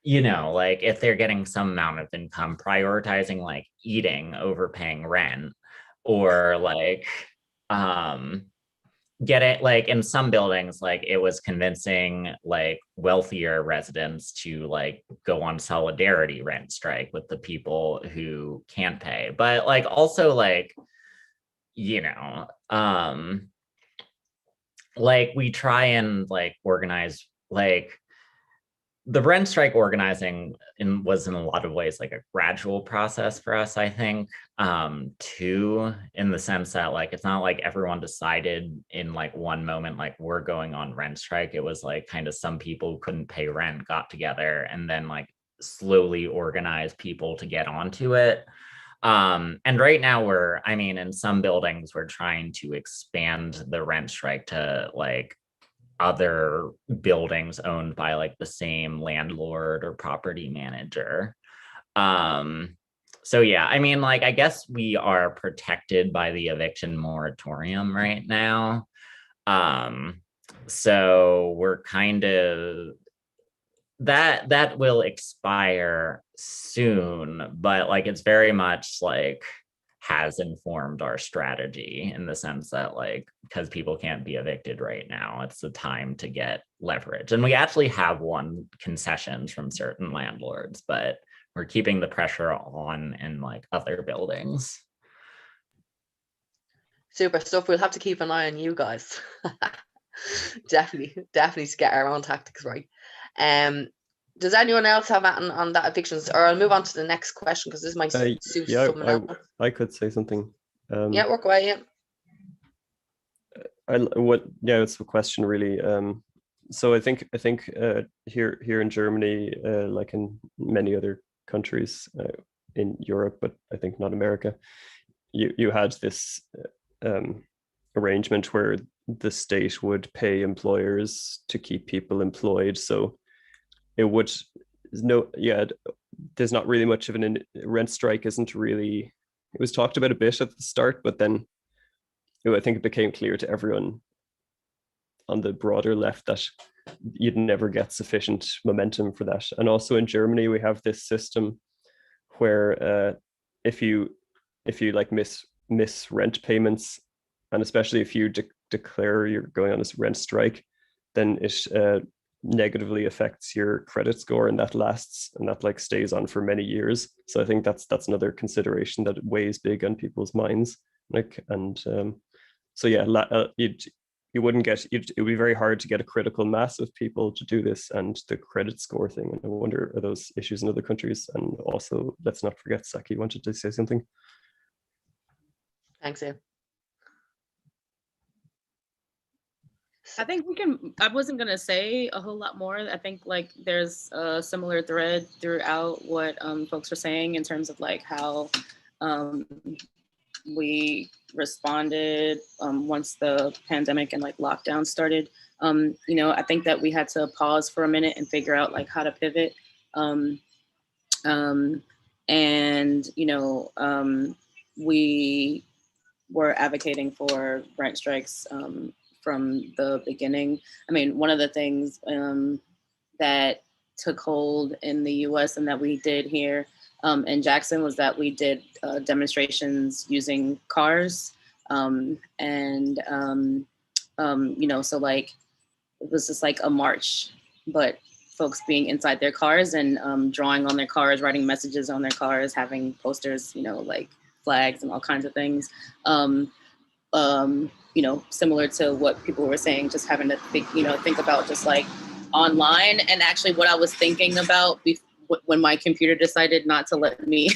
Speaker 4: you know, like if they're getting some amount of income, prioritizing like eating over paying rent, or like get it, like in some buildings, like it was convincing like wealthier residents to like go on solidarity rent strike with the people who can't pay. But like also like, you know, like we try and like organize, like the rent strike organizing was in a lot of ways like a gradual process for us, I think, too, in the sense that like it's not like everyone decided in like one moment like we're going on rent strike. It was like kind of some people who couldn't pay rent got together and then like slowly organized people to get onto it. And right now I mean, in some buildings, we're trying to expand the rent strike to like other buildings owned by like the same landlord or property manager. So yeah, I mean, like, I guess we are protected by the eviction moratorium right now. So we're kind of, that will expire soon, but like it's very much like has informed our strategy in the sense that like, because people can't be evicted right now, it's the time to get leverage. And we actually have won concessions from certain landlords, but we're keeping the pressure on in like other buildings.
Speaker 1: Super stuff. We'll have to keep an eye on you guys. definitely to get our own tactics right. Does anyone else have on that evictions, or I'll move on to the next question because this might suit someone else.
Speaker 5: I could say something.
Speaker 1: Yeah, work away. Yeah.
Speaker 5: It's a question really. So I think here in Germany, like in many other countries in Europe, but I think not America, you had this arrangement where the state would pay employers to keep people employed. So it would there's not really much of an rent strike. Isn't really, it was talked about a bit at the start, but then I think it became clear to everyone on the broader left that you'd never get sufficient momentum for that. And also in Germany, we have this system where if you like miss rent payments, and especially if you declare you're going on this rent strike, then it negatively affects your credit score, and that lasts, and that like stays on for many years. So I think that's another consideration that weighs big on people's minds. Like, and so yeah, you wouldn't get, it would be very hard to get a critical mass of people to do this, and the credit score thing. And I wonder, are those issues in other countries? And also, let's not forget, Saki wanted to say something.
Speaker 1: Thanks, Ian.
Speaker 8: I think I wasn't going to say a whole lot more. I think like there's a similar thread throughout what folks are saying in terms of like how we responded once the pandemic and like lockdown started. You know, I think that we had to pause for a minute and figure out like how to pivot. And, you know, we were advocating for rent strikes from the beginning. I mean, one of the things that took hold in the US and that we did here in Jackson was that we did demonstrations using cars. You know, so like, it was just like a march, but folks being inside their cars and drawing on their cars, writing messages on their cars, having posters, you know, like flags and all kinds of things. You know, similar to what people were saying, just having to think, you know, think about just like online. And actually what I was thinking about when my computer decided not to let me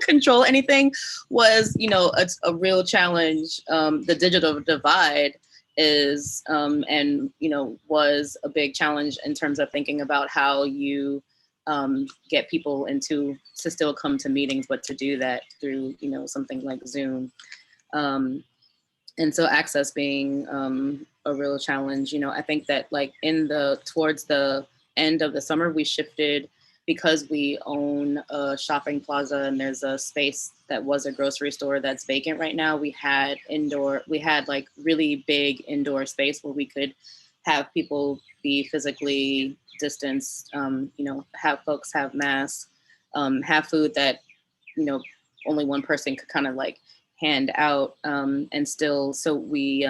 Speaker 8: control anything was, you know, a real challenge. The digital divide is, and, you know, was a big challenge in terms of thinking about how you get people to still come to meetings, but to do that through, you know, something like Zoom. And so access being a real challenge, you know, I think that like towards the end of the summer, we shifted because we own a shopping plaza and there's a space that was a grocery store that's vacant right now. We had like really big indoor space where we could have people be physically distanced, you know, have folks have masks, have food that, you know, only one person could kind of like hand out, and still, so we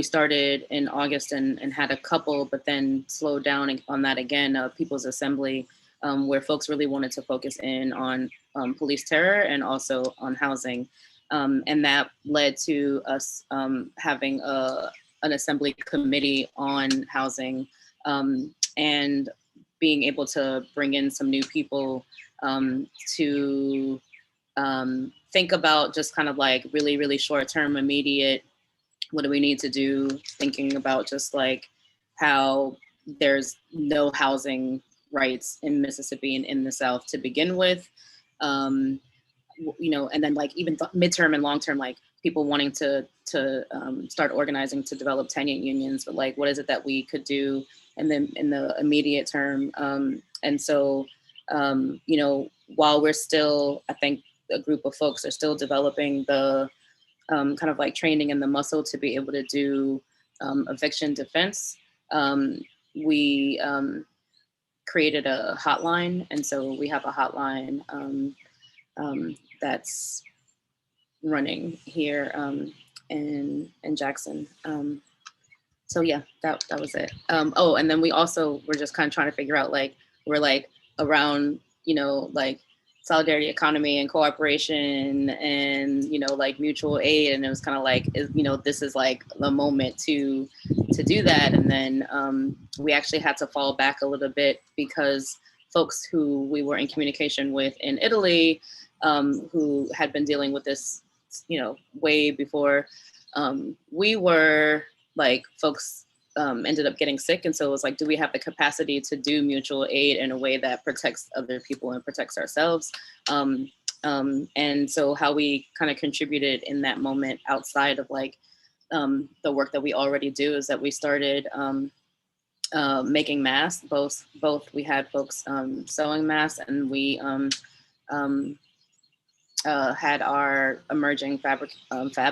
Speaker 8: started in August and had a couple, but then slowed down on that again, People's Assembly, where folks really wanted to focus in on police terror and also on housing. And that led to us having an assembly committee on housing, and being able to bring in some new people to think about just kind of like really, really short-term, immediate, what do we need to do? Thinking about just like how there's no housing rights in Mississippi and in the South to begin with. You know, and then like even midterm and long-term, like people wanting to start organizing to develop tenant unions, but like, what is it that we could do in the immediate term? And so, you know, while we're still, I think a group of folks are still developing the kind of like training and the muscle to be able to do eviction defense, we created a hotline. And so we have a hotline that's running here in Jackson. So yeah, that was it. Oh, and then we also were just kind of trying to figure out, like, we're like around, you know, like solidarity economy and cooperation and, you know, like mutual aid. And it was kind of like, you know, this is like the moment to do that. And then we actually had to fall back a little bit because folks who we were in communication with in Italy, who had been dealing with this, you know, way before we were, like, folks ended up getting sick. And so it was like, do we have the capacity to do mutual aid in a way that protects other people and protects ourselves? And so how we kind of contributed in that moment outside of like the work that we already do is that we started making masks. Both we had folks sewing masks, and we had our emerging fab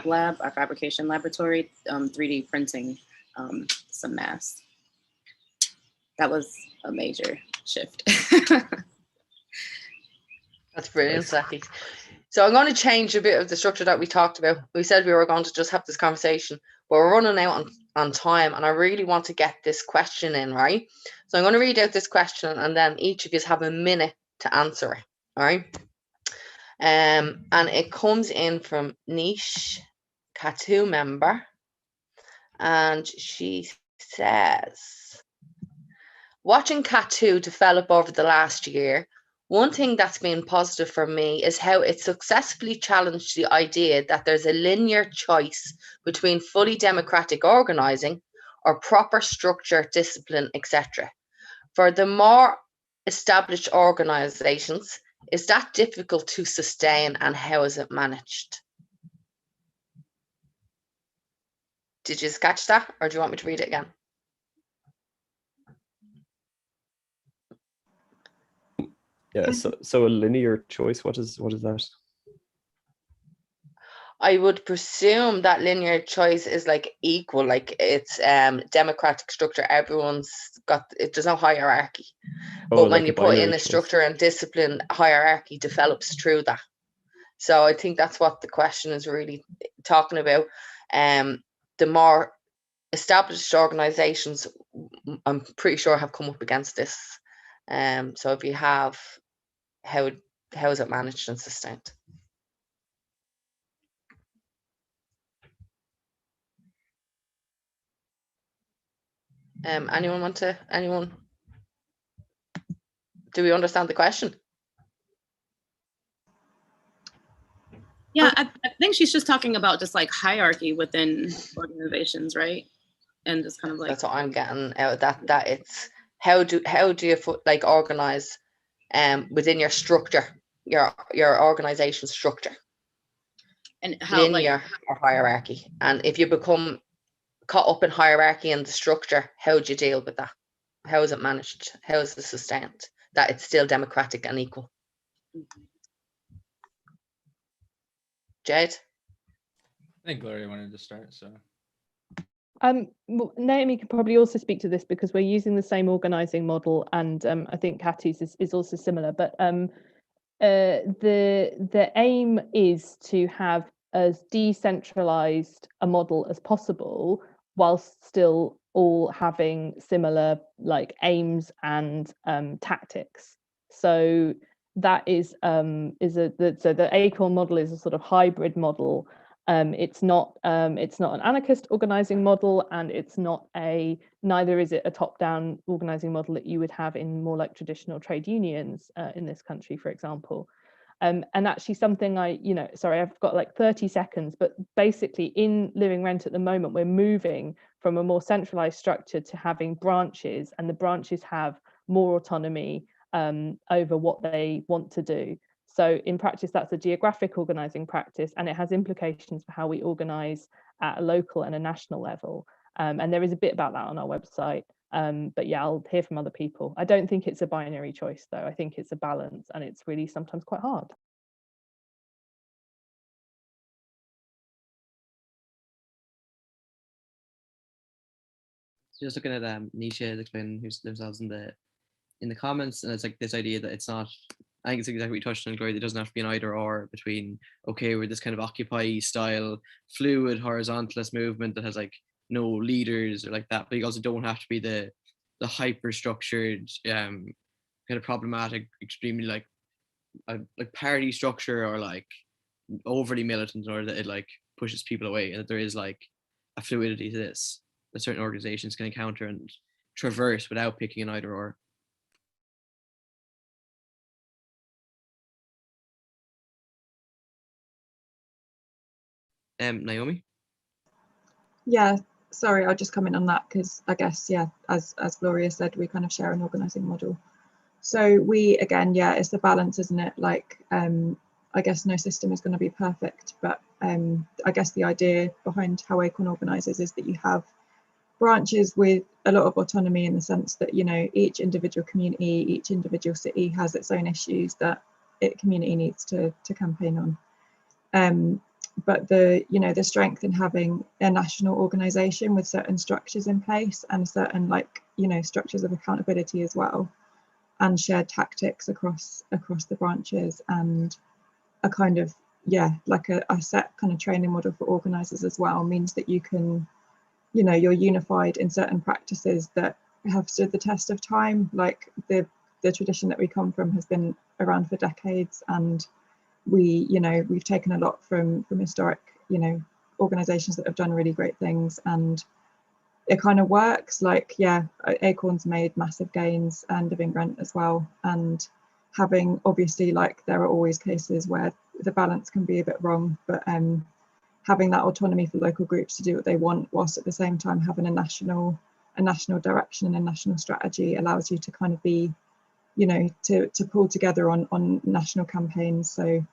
Speaker 8: lab, our fabrication laboratory, 3D printing some masks. That was a major shift.
Speaker 1: That's brilliant, Zaki. So I'm going to change a bit of the structure that we talked about. We said we were going to just have this conversation, but we're running out on time, and I really want to get this question in, right? So I'm going to read out this question, and then each of you have a minute to answer it, all right? And it comes in from Niche, Katu member, and she says, watching Katu develop over the last year, one thing that's been positive for me is how it successfully challenged the idea that there's a linear choice between fully democratic organising or proper structure, discipline, etc. For the more established organisations, Is that difficult to sustain, and how is it managed? Did you catch that, or do you want me to read it again?
Speaker 5: Yeah, so a linear choice, what is that?
Speaker 1: I would presume that linear choice is like equal, like it's democratic structure. Everyone's got it. There's no hierarchy,
Speaker 5: Oh,
Speaker 1: but when
Speaker 5: like
Speaker 1: you
Speaker 5: a
Speaker 1: put in
Speaker 5: binary
Speaker 1: a
Speaker 5: choice.
Speaker 1: structure and discipline, hierarchy develops through that. So I think that's what the question is really talking about. The more established organizations, I'm pretty sure, have come up against this. So if you have, how is it managed and sustained? Anyone? Do we understand the question?
Speaker 8: Yeah, I think she's just talking about just like hierarchy within organizations, right? And just kind of like,
Speaker 1: That's what I'm getting out of that it's how do you like organize within your structure, your organization structure,
Speaker 8: and how
Speaker 1: linear
Speaker 8: like,
Speaker 1: or hierarchy. And if you become caught up in hierarchy and the structure, how do you deal with that? How is it managed? How is it sustained that it's still democratic and equal? Jade?
Speaker 3: I think Gloria wanted to start, so.
Speaker 2: Naomi can probably also speak to this because we're using the same organizing model, and I think Kathy's is also similar, but the aim is to have as decentralized a model as possible whilst still all having similar like aims and tactics. So that is so the ACORN model is a sort of hybrid model. It's not an anarchist organizing model, and it's not neither is it a top-down organizing model that you would have in more like traditional trade unions in this country, for example. And actually something sorry, I've got like 30 seconds, but basically in Living Rent at the moment, we're moving from a more centralized structure to having branches, and the branches have more autonomy over what they want to do. So in practice, that's a geographic organizing practice, and it has implications for how we organize at a local and a national level. And there is a bit about that on our website. But yeah, I'll hear from other people. I don't think it's a binary choice, though. I think it's a balance, and it's really sometimes quite hard.
Speaker 6: So just looking at Nisha explaining themselves in the comments, and it's like this idea that it's not. I think it's exactly what you touched on, Gloria. There doesn't have to be an either or between, okay, we're this kind of Occupy style, fluid, horizontalist movement that has like no leaders or like that, but you also don't have to be the hyper structured, kind of problematic, extremely like party structure or like overly militant, or that it like pushes people away, and that there is like a fluidity to this that certain organizations can encounter and traverse without picking an either or. Naomi?
Speaker 7: Yeah, sorry, I'll just come in on that because I guess, yeah, as Gloria said, we kind of share an organising model. So we, again, yeah, it's the balance, isn't it? Like, I guess no system is going to be perfect, but I guess the idea behind how ACORN organises is that you have branches with a lot of autonomy in the sense that, you know, each individual community, each individual city has its own issues that community needs to campaign on. But the strength in having a national organisation with certain structures in place and certain structures of accountability as well, and shared tactics across the branches, and a kind of a set kind of training model for organisers as well, means that you can, you're unified in certain practices that have stood the test of time. Like the tradition that we come from has been around for decades, and we've taken a lot from historic organizations that have done really great things, and it kind of works. Like, yeah, ACORN's made massive gains, and Living Rent as well, and having, obviously, like, there are always cases where the balance can be a bit wrong, but having that autonomy for local groups to do what they want, whilst at the same time having a national direction and a national strategy, allows you to kind of be you know, to pull together on national campaigns. So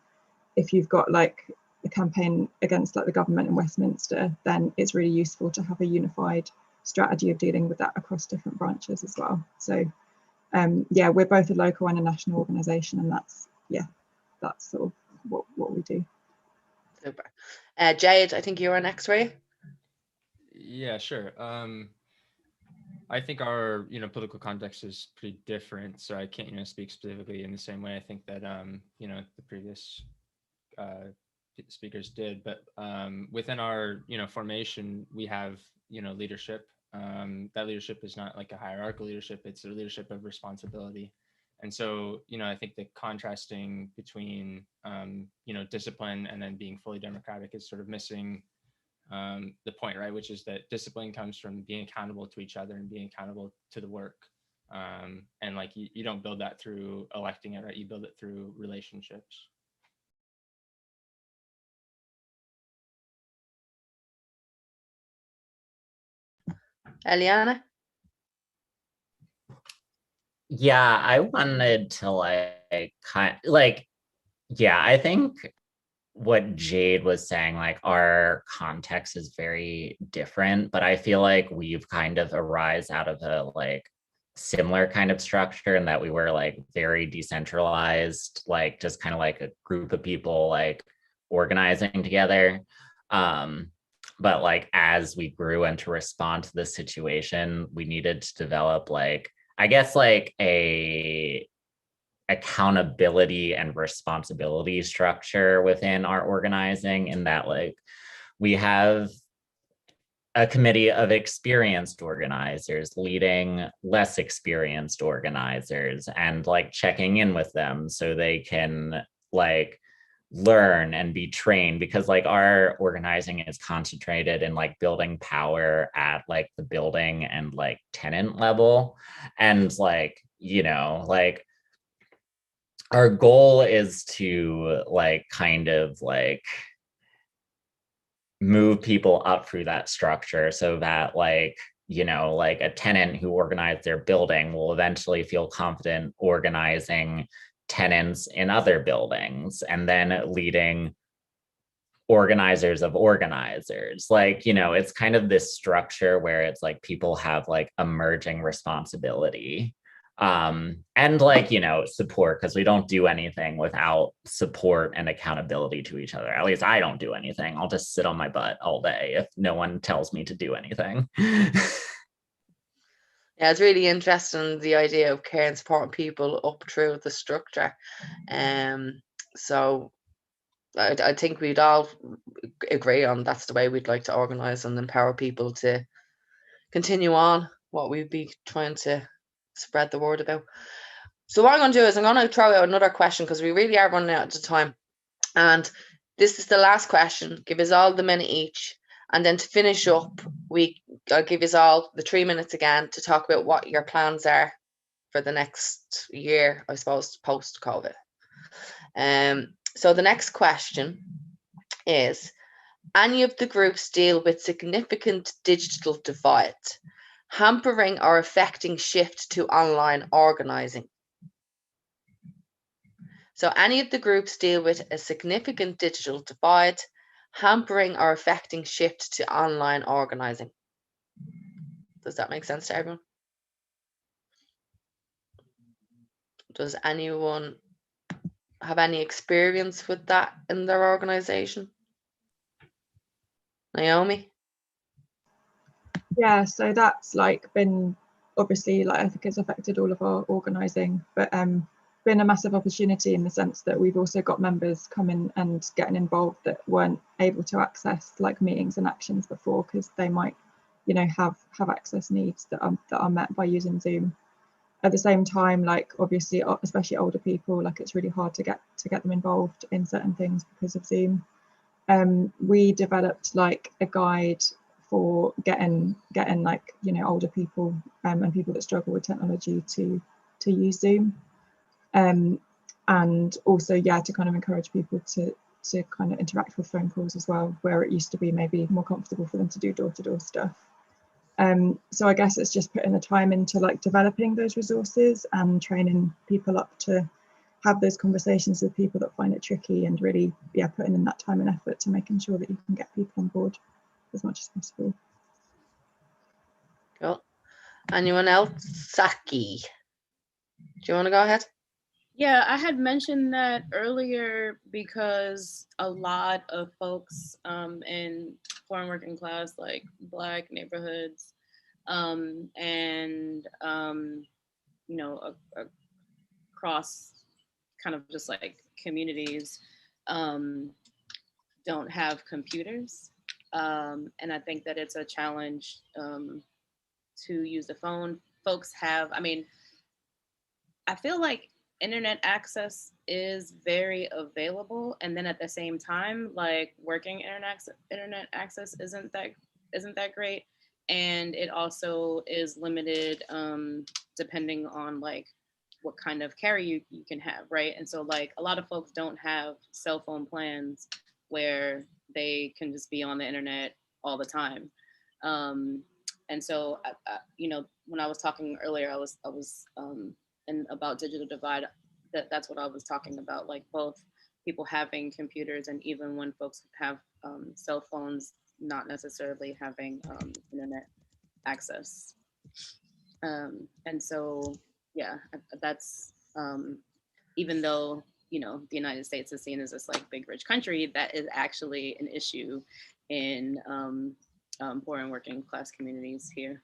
Speaker 7: if you've got like a campaign against like the government in Westminster, then it's really useful to have a unified strategy of dealing with that across different branches as well. So yeah, we're both a local and a national organisation, and that's sort of what we do.
Speaker 1: Super. Jade, I think you were next, were you?
Speaker 3: Yeah, sure. I think our political context is pretty different, so I can't speak specifically in the same way I think that the previous speakers did. But within our formation, we have leadership. That leadership is not like a hierarchical leadership; it's a leadership of responsibility. And so I think the contrasting between discipline and then being fully democratic is sort of missing the point, right? Which is that discipline comes from being accountable to each other and being accountable to the work. And like you don't build that through electing it, right? You build it through relationships.
Speaker 1: Eliana?
Speaker 4: Yeah, I wanted to I think what Jade was saying, like our context is very different, but I feel like we've kind of arise out of a like similar kind of structure, and that we were like very decentralized, like just kind of like a group of people like organizing together. But like as we grew and to respond to this situation, we needed to develop like, I guess like a accountability and responsibility structure within our organizing, in that like we have a committee of experienced organizers leading less experienced organizers and like checking in with them so they can like learn and be trained, because like our organizing is concentrated in like building power at like the building and like tenant level. And like like our goal is to like kind of like move people up through that structure so that like like a tenant who organized their building will eventually feel confident organizing tenants in other buildings, and then leading organizers of organizers. Like it's kind of this structure where it's like people have like emerging responsibility and like support, because we don't do anything without support and accountability to each other. At least I don't do anything. I'll just sit on my butt all day if no one tells me to do anything.
Speaker 1: Yeah, it's really interesting, the idea of care and supporting people up through the structure. So I think we'd all agree on that's the way we'd like to organise and empower people to continue on what we'd be trying to spread the word about. So what I'm going to do is I'm going to throw out another question, because we really are running out of time. And this is the last question. Give us all the minute each. And then to finish up, I'll give us all the 3 minutes again to talk about what your plans are for the next year, I suppose, post-COVID. So the next question is, any of the groups deal with significant digital divide, hampering or affecting shift to online organising? So any of the groups deal with a significant digital divide, hampering or affecting shift to online organising. Does that make sense to everyone? Does anyone have any experience with that in their organisation? Naomi?
Speaker 7: Yeah, so that's like been obviously, like I think it's affected all of our organising, but been a massive opportunity in the sense that we've also got members coming and getting involved that weren't able to access like meetings and actions before, because they might have access needs that are met by using Zoom. At the same time, like obviously especially older people, like it's really hard to get them involved in certain things because of Zoom. We developed like a guide for getting like older people and people that struggle with technology to use Zoom, and also to kind of encourage people to kind of interact with phone calls as well, where it used to be maybe more comfortable for them to do door-to-door stuff. So I guess it's just putting the time into like developing those resources and training people up to have those conversations with people that find it tricky, and really, yeah, putting in that time and effort to making sure that you can get people on board as much as possible.
Speaker 1: Cool. Anyone else? Saki, do you want to go ahead?
Speaker 8: Yeah, I had mentioned that earlier because a lot of folks in foreign working class, like Black neighborhoods, and you know, across kind of just like communities, don't have computers, and I think that it's a challenge to use the phone. Folks have, I mean, I feel like internet access is very available, and then at the same time, like working internet access isn't that great, and it also is limited depending on like what kind of carrier you can have, right? And so like a lot of folks don't have cell phone plans where they can just be on the internet all the time. And so you know, when I was talking earlier, I was and about digital divide, that's what I was talking about, like both people having computers and even when folks have cell phones, not necessarily having internet access. And so, yeah, that's, even though, you know, the United States is seen as this like big rich country, that is actually an issue in poor and working class communities here.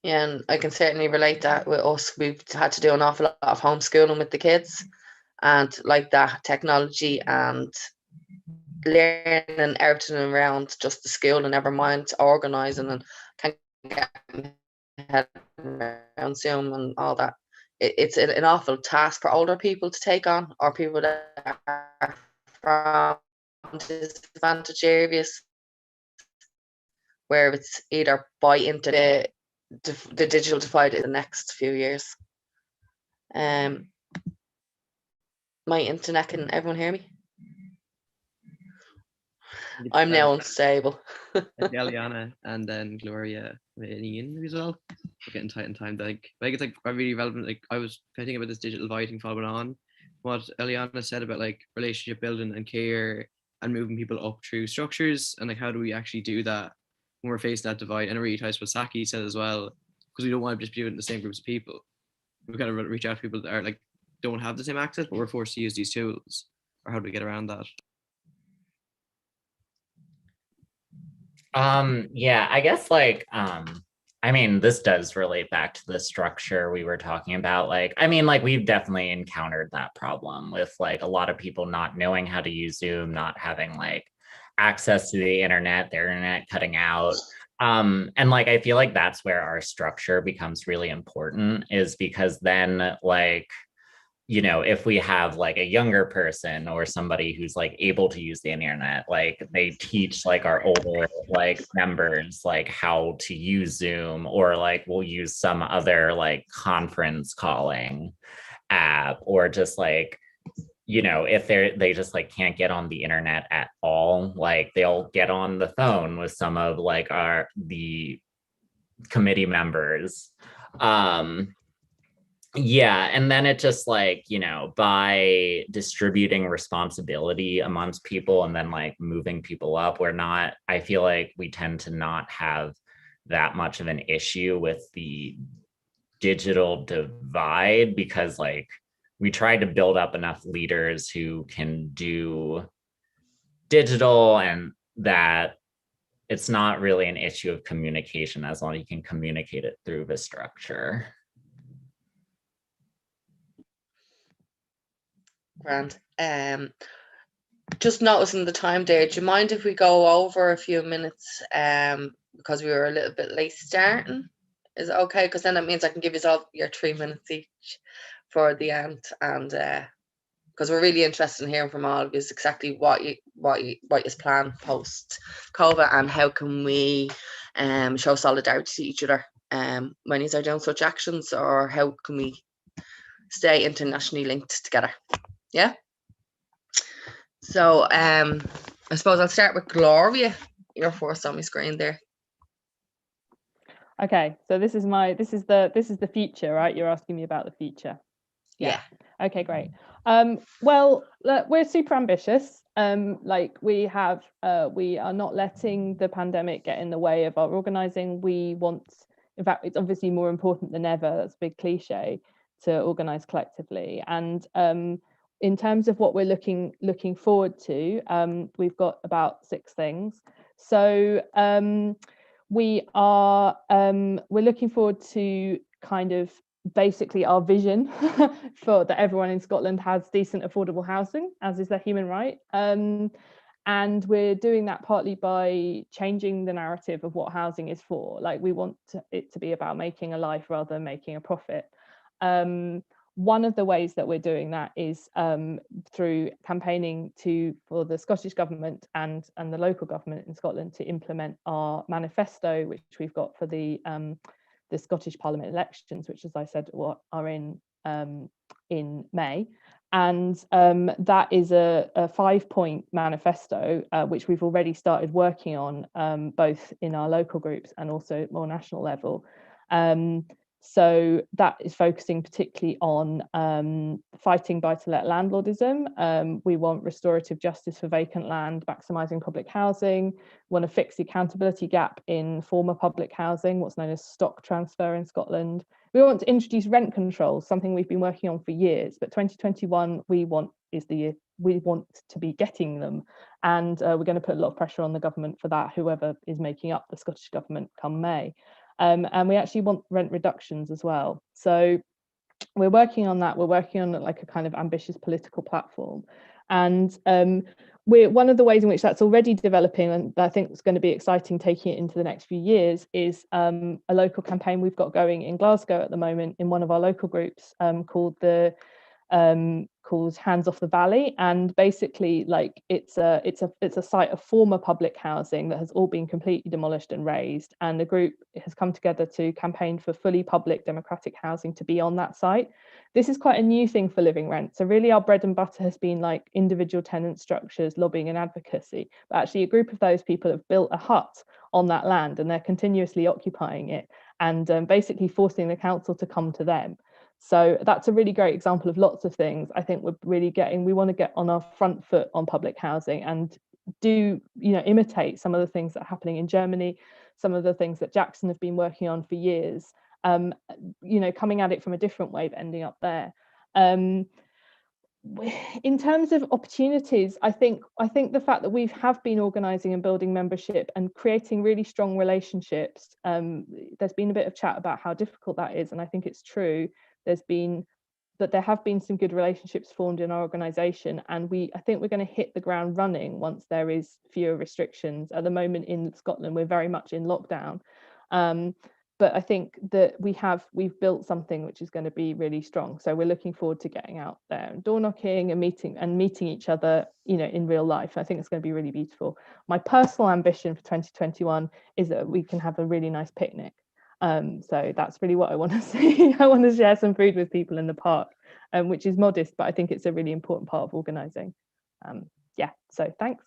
Speaker 1: Yeah, and I can certainly relate that with us. We've had to do an awful lot of homeschooling with the kids, and like that technology and learning everything around just the school, and never mind organising, and can't get my head around Zoom and all that. It's an awful task for older people to take on, or people that are from disadvantaged areas, where it's either buy into the digital divide in the next few years. My internet, can everyone hear me? I'm now unstable.
Speaker 6: Eliana and then Gloria and Ian as well. We're getting tight in time. Like it's like really relevant. Like I was thinking about this digital divide thing following on what Eliana said about like relationship building and care and moving people up through structures, and like how do we actually do that when we're facing that divide. And it really ties what Saki said as well, because we don't want to just be in the same groups of people. We kind of reach out to people that are like don't have the same access, but we're forced to use these tools. Or how do we get around that?
Speaker 4: Yeah, I guess like I mean, this does relate back to the structure we were talking about. Like, I mean, like we've definitely encountered that problem with like a lot of people not knowing how to use Zoom, not having like access to the internet, their internet cutting out. And like I feel like that's where our structure becomes really important, is because then like, you know, if we have like a younger person or somebody who's like able to use the internet, like they teach like our older like members like how to use Zoom, or like we'll use some other like conference calling app, or just like, you know, if they just like can't get on the internet at all, like they'll get on the phone with some of like the committee members. Yeah, and then it just like, you know, by distributing responsibility amongst people and then like moving people up, I feel like we tend to not have that much of an issue with the digital divide, because like we tried to build up enough leaders who can do digital, and that it's not really an issue of communication as long as you can communicate it through the structure.
Speaker 1: Grand. Just noticing the time there, do you mind if we go over a few minutes, because we were a little bit late starting? Is it okay? Because then that means I can give you all your 3 minutes each for the end, and because we're really interested in hearing from all of you exactly what you plan post COVID, and how can we show solidarity to each other when you are doing such actions, or how can we stay internationally linked together. Yeah. So I suppose I'll start with Gloria. You're forced on my screen there.
Speaker 2: Okay, so this is the future, right? You're asking me about the future.
Speaker 1: Yeah.
Speaker 2: Okay, great. Well, we're super ambitious. Like we are not letting the pandemic get in the way of our organizing. We want, in fact, it's obviously more important than ever, that's a big cliche, to organize collectively. And in terms of what we're looking forward to, we've got about 6 things. So we're looking forward to kind of basically our vision for that everyone in Scotland has decent affordable housing, as is their human right. And we're doing that partly by changing the narrative of what housing is for. Like we want it to be about making a life rather than making a profit. One of the ways that we're doing that is through campaigning for the Scottish Government and the local government in Scotland to implement our manifesto, which we've got for the Scottish Parliament elections, which, as I said, are in May. And that is a 5-point manifesto, which we've already started working on, both in our local groups and also at more national level. So that is focusing particularly on fighting buy-to-let landlordism. We want restorative justice for vacant land, maximising public housing. We want to fix the accountability gap in former public housing, what's known as stock transfer in Scotland. We want to introduce rent control, something we've been working on for years, but 2021 is the year we want to be getting them. And we're going to put a lot of pressure on the government for that, whoever is making up the Scottish Government come May. And we actually want rent reductions as well. So we're working on that. We're working on like a kind of ambitious political platform. And one of the ways in which that's already developing, and I think it's going to be exciting taking it into the next few years, is a local campaign we've got going in Glasgow at the moment in one of our local groups called Hands Off the Valley. And basically, like it's a site of former public housing that has all been completely demolished and razed, and the group has come together to campaign for fully public democratic housing to be on that site. This is quite a new thing for Living Rent, so really our bread and butter has been like individual tenant structures, lobbying and advocacy, but actually a group of those people have built a hut on that land and they're continuously occupying it and basically forcing the council to come to them. So that's a really great example of lots of things. I think we want to get on our front foot on public housing and imitate some of the things that are happening in Germany, some of the things that Jackson have been working on for years, coming at it from a different way, but ending up there. In terms of opportunities, I think the fact that we have been organising and building membership and creating really strong relationships, there's been a bit of chat about how difficult that is, and I think it's true. There have been some good relationships formed in our organisation, and I think we're going to hit the ground running once there is fewer restrictions. At the moment in Scotland, we're very much in lockdown, but I think that we've built something which is going to be really strong. So we're looking forward to getting out there and door knocking and meeting each other, in real life. I think it's going to be really beautiful. My personal ambition for 2021 is that we can have a really nice picnic. So that's really what I want to see. I want to share some food with people in the park, which is modest, but I think it's a really important part of organising. So thanks.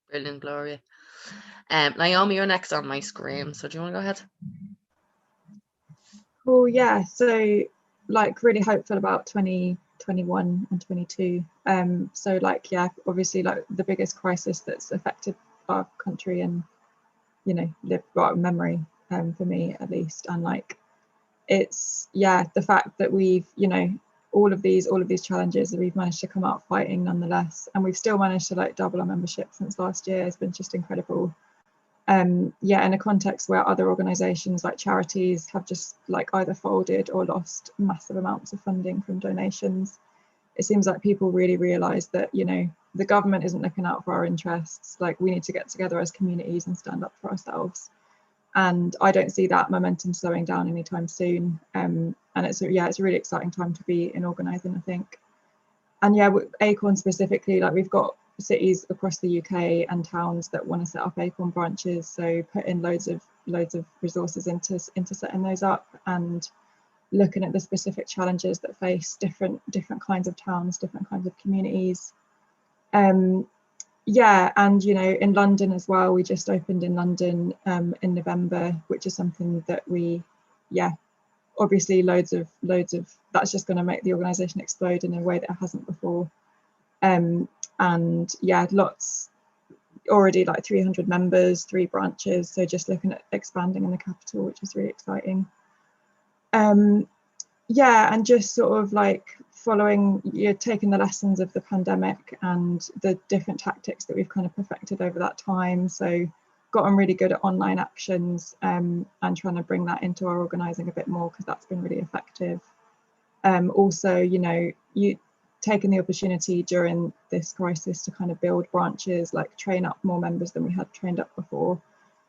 Speaker 1: Brilliant, Gloria. Naomi, you're next on my screen, so do you want to go ahead?
Speaker 7: Oh yeah, so like really hopeful about 2021 and 22. So like, yeah, obviously like the biggest crisis that's affected our country and memory, for me at least. And like it's the fact that we've all of these challenges that we've managed to come out fighting nonetheless, and we've still managed to like double our membership since last year has been just incredible. In a context where other organizations like charities have just like either folded or lost massive amounts of funding from donations, it seems like people really realize that the government isn't looking out for our interests. Like we need to get together as communities and stand up for ourselves. And I don't see that momentum slowing down anytime soon. And it's a really exciting time to be in organising, I think. And Acorn specifically, like we've got cities across the UK and towns that want to set up Acorn branches. So put in loads of resources into setting those up and looking at the specific challenges that face different kinds of towns, different kinds of communities. yeah, and you know, in London as well, we just opened in London in November, which is something that we, yeah, obviously loads of that's just going to make the organization explode in a way that it hasn't before. And yeah, lots already, like 300 members, 3 branches, so just looking at expanding in the capital, which is really exciting. Yeah, and just sort of like following, you're taking the lessons of the pandemic and the different tactics that we've kind of perfected over that time. So gotten really good at online actions and trying to bring that into our organising a bit more, because that's been really effective. Also, you know, you taking the opportunity during this crisis to kind of build branches, like train up more members than we had trained up before.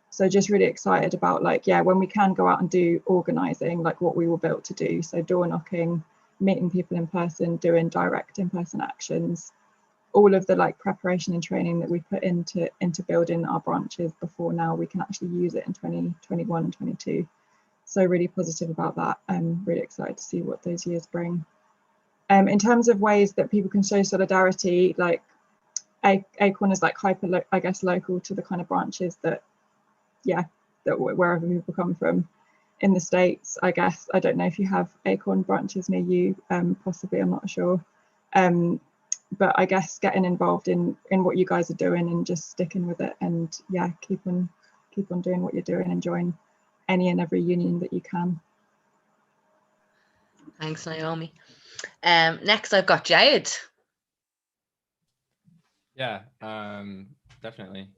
Speaker 7: So just really excited about, like, yeah, when we can go out and do organising, like what we were built to do. So door knocking, meeting people in person, doing direct in-person actions, all of the like preparation and training that we put into building our branches before now, we can actually use it in 2021 and 22. So really positive about that. I'm really excited to see what those years bring. In terms of ways that people can show solidarity, like Acorn is like hyper, I guess, local to the kind of branches that, yeah, that wherever people come from in the States, I guess. I don't know if you have Acorn branches near you, possibly, I'm not sure. But I guess getting involved in what you guys are doing and just sticking with it, and yeah, keep on doing what you're doing and join any and every union that you can.
Speaker 1: Thanks, Naomi. Next I've got Jade.
Speaker 3: Yeah, definitely.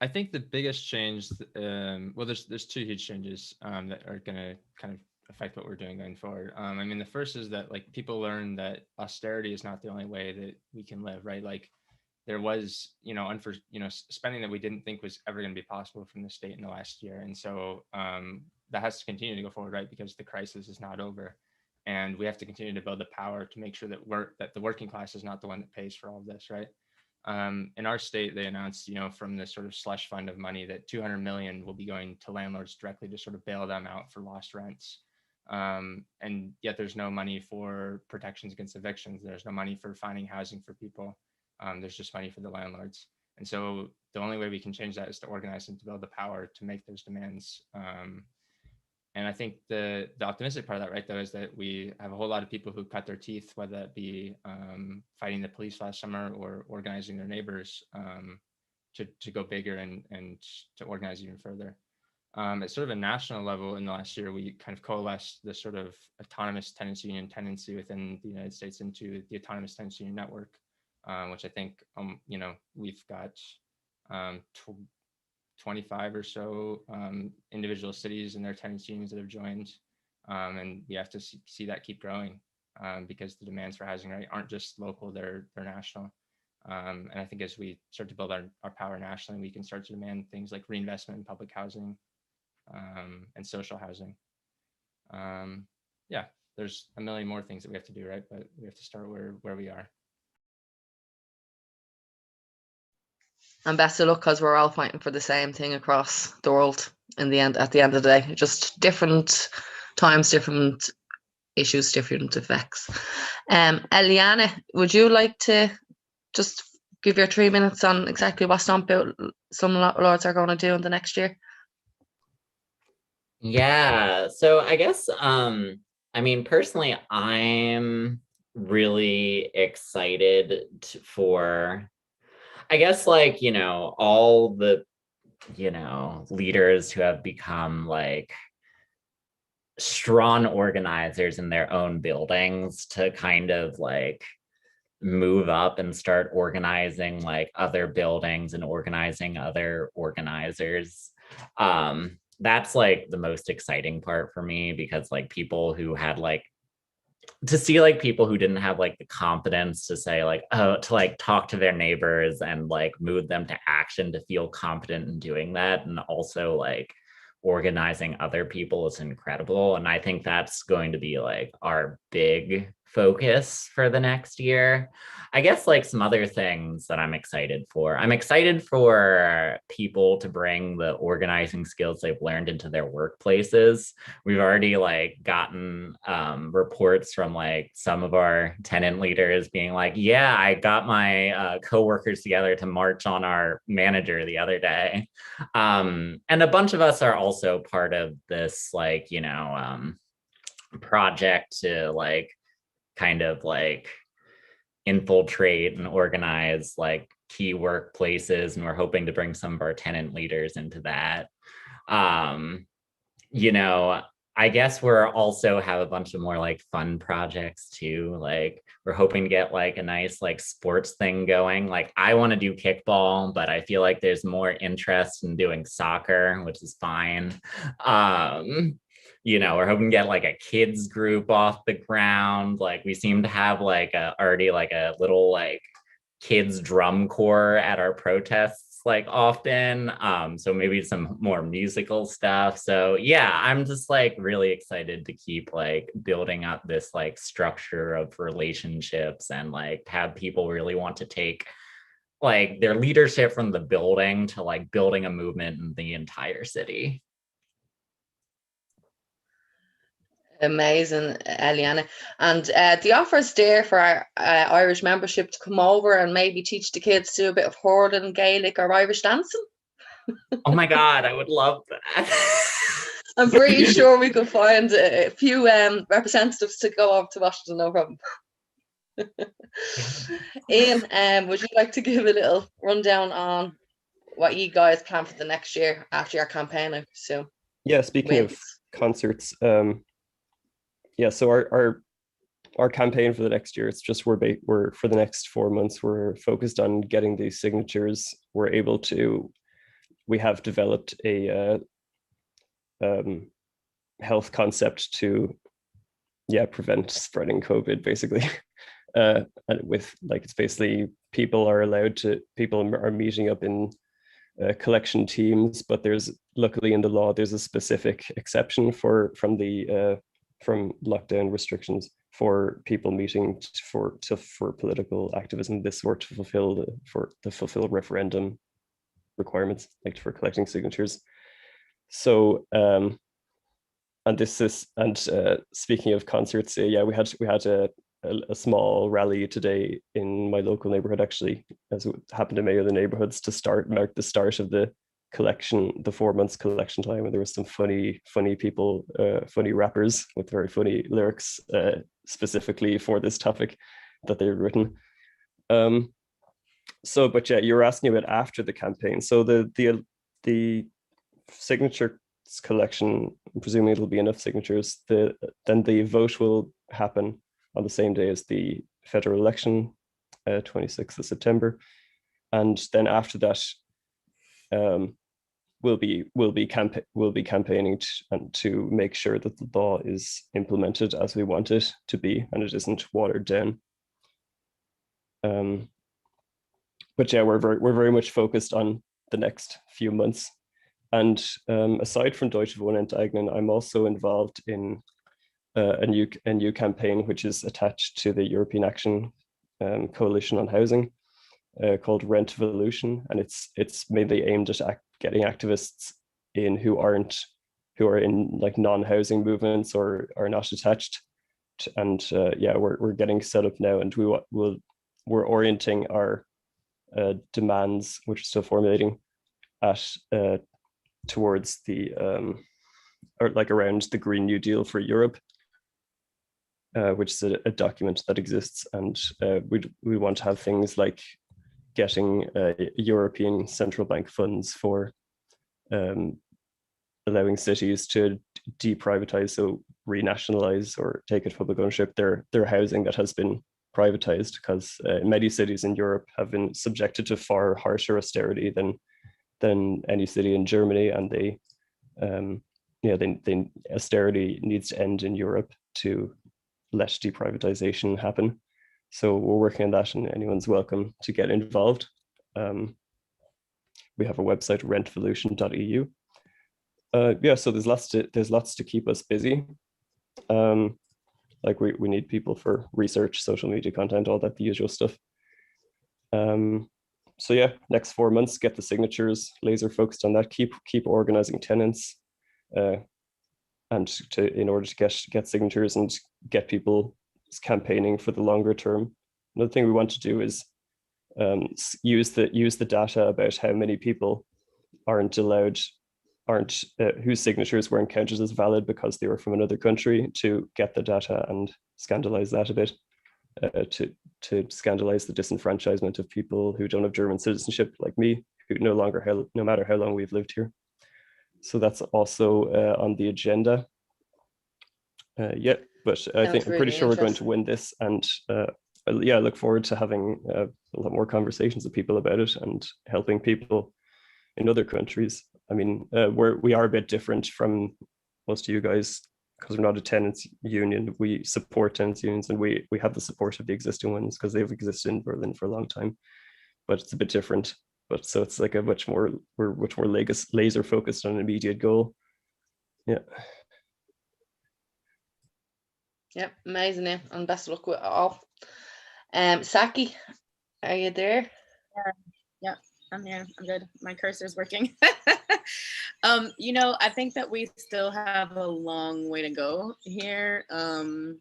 Speaker 3: I think the biggest change, well, there's 2 huge changes that are going to kind of affect what we're doing going forward. I mean, the first is that like people learn that austerity is not the only way that we can live, right? Like there was, spending that we didn't think was ever going to be possible from the state in the last year, and so that has to continue to go forward, right? Because the crisis is not over, and we have to continue to build the power to make sure that the working class is not the one that pays for all of this, right? In our state, they announced, from this sort of slush fund of money that 200 million will be going to landlords directly to sort of bail them out for lost rents. And yet there's no money for protections against evictions. There's no money for finding housing for people. There's just money for the landlords. And so the only way we can change that is to organize and to build the power to make those demands. And I think the optimistic part of that, right, though, is that we have a whole lot of people who cut their teeth, whether that be fighting the police last summer or organizing their neighbors to go bigger and to organize even further. At sort of a national level, in the last year, we kind of coalesced the sort of autonomous tenants union tendency within the United States into the Autonomous Tenants Union Network, which I think, we've got 25 or so individual cities and their tenants unions that have joined, and we have to see that keep growing because the demands for housing, right, aren't just local, they're national. And I think as we start to build our power nationally, we can start to demand things like reinvestment in public housing and social housing. Yeah, there's a million more things that we have to do, right? But we have to start where we are.
Speaker 1: And best of luck, because we're all fighting for the same thing across the world at the end of the day. Just different times, different issues, different effects. Eliana, would you like to just give your 3 minutes on exactly what Stomp Out some lords are going to do in the next year?
Speaker 4: Yeah, so I guess, I mean, personally, I'm really excited for, I guess, like, all the, leaders who have become like strong organizers in their own buildings to kind of like move up and start organizing like other buildings and organizing other organizers. That's like the most exciting part for me, because like people who had like, to see like people who didn't have like the confidence to say like, to like talk to their neighbors and like move them to action to feel confident in doing that, and also like organizing other people is incredible. And I think that's going to be like our big focus for the next year. I guess like some other things that I'm excited for. I'm excited for people to bring the organizing skills they've learned into their workplaces. We've already like gotten reports from like some of our tenant leaders being like, yeah, I got my coworkers together to march on our manager the other day. And a bunch of us are also part of this like, you know, project to like kind of like infiltrate and organize like key workplaces, and we're hoping to bring some of our tenant leaders into that. You know, I guess we're also have a bunch of more like fun projects too. Like we're hoping to get like a nice like sports thing going. Like I want to do kickball, but I feel like there's more interest in doing soccer, which is fine. You know, we're hoping to get like a kids group off the ground. Like we seem to have like already like a little like kids drum corps at our protests like often. So maybe some more musical stuff. So yeah, I'm just like really excited to keep like building up this like structure of relationships and like have people really want to take like their leadership from the building to like building a movement in the entire city.
Speaker 1: Amazing, Eliana. And the offer's there for our Irish membership to come over and maybe teach the kids to do a bit of hurling, Gaelic or Irish dancing.
Speaker 4: Oh my God, I would love that.
Speaker 1: I'm pretty sure we could find a few representatives to go over to Washington, no problem. Ian, would you like to give a little rundown on what you guys plan for the next year after your campaign, I assume?
Speaker 5: Yeah, speaking of concerts, yeah, so our campaign for the next year, it's just we're for the next 4 months, we're focused on getting these signatures. We have developed a health concept to prevent spreading COVID, basically. And with like, it's basically people are meeting up in collection teams, but there's luckily in the law there's a specific exception from lockdown restrictions for people meeting for political activism, this sort, to fulfill referendum requirements, like for collecting signatures. So speaking of concerts, yeah, we had a small rally today in my local neighborhood, actually, as it happened in many other neighborhoods, to mark the start of the collection, the 4 months collection time. And there were some funny people, funny rappers with very funny lyrics, specifically for this topic that they've written. But yeah, you were asking about after the campaign. So the signature collection, presuming it'll be enough signatures, then the vote will happen on the same day as the federal election, 26th of September. And then after that, we'll be campaigning to make sure that the law is implemented as we want it to be, and it isn't watered down. But yeah, we're very much focused on the next few months. And aside from Deutsche Wohnen Enteignen, I'm also involved in a new campaign which is attached to the European Action Coalition on Housing, called Rentvolution, and it's mainly aimed at getting activists in who are in like non-housing movements or are not attached. And yeah, we're getting set up now, and we're orienting our demands, which are still formulating, at towards the or like around the Green New Deal for Europe, which is a document that exists, and we want to have things like getting European central bank funds for allowing cities to deprivatize, so renationalize or take it public ownership, their housing that has been privatized, because many cities in Europe have been subjected to far harsher austerity than any city in Germany, and they austerity needs to end in Europe to let deprivatization happen. So we're working on that, and anyone's welcome to get involved. We have a website, rentvolution.eu. Yeah, so there's lots to keep us busy. Like we need people for research, social media content, all that, the usual stuff. So yeah, next 4 months, get the signatures, laser focused on that, keep organizing tenants, and in order to get signatures and get people campaigning for the longer term. Another thing we want to do is use the data about how many people whose signatures weren't counted as valid because they were from another country, to get the data and scandalize that a bit, to scandalize the disenfranchisement of people who don't have German citizenship, like me, who no matter how long we've lived here. So that's also on the agenda. Yeah, but I'm pretty sure we're going to win this, and yeah, I look forward to having a lot more conversations with people about it and helping people in other countries. I mean, we are a bit different from most of you guys because we're not a tenants union. We support tenants unions, and we have the support of the existing ones because they've existed in Berlin for a long time. But it's a bit different. But so it's like we're much more laser focused on an immediate goal. Yeah.
Speaker 1: Yep, amazing, and best of luck with it all. Saki, are you there?
Speaker 8: Yeah, I'm here. I'm good. My cursor's working. You know, I think that we still have a long way to go here in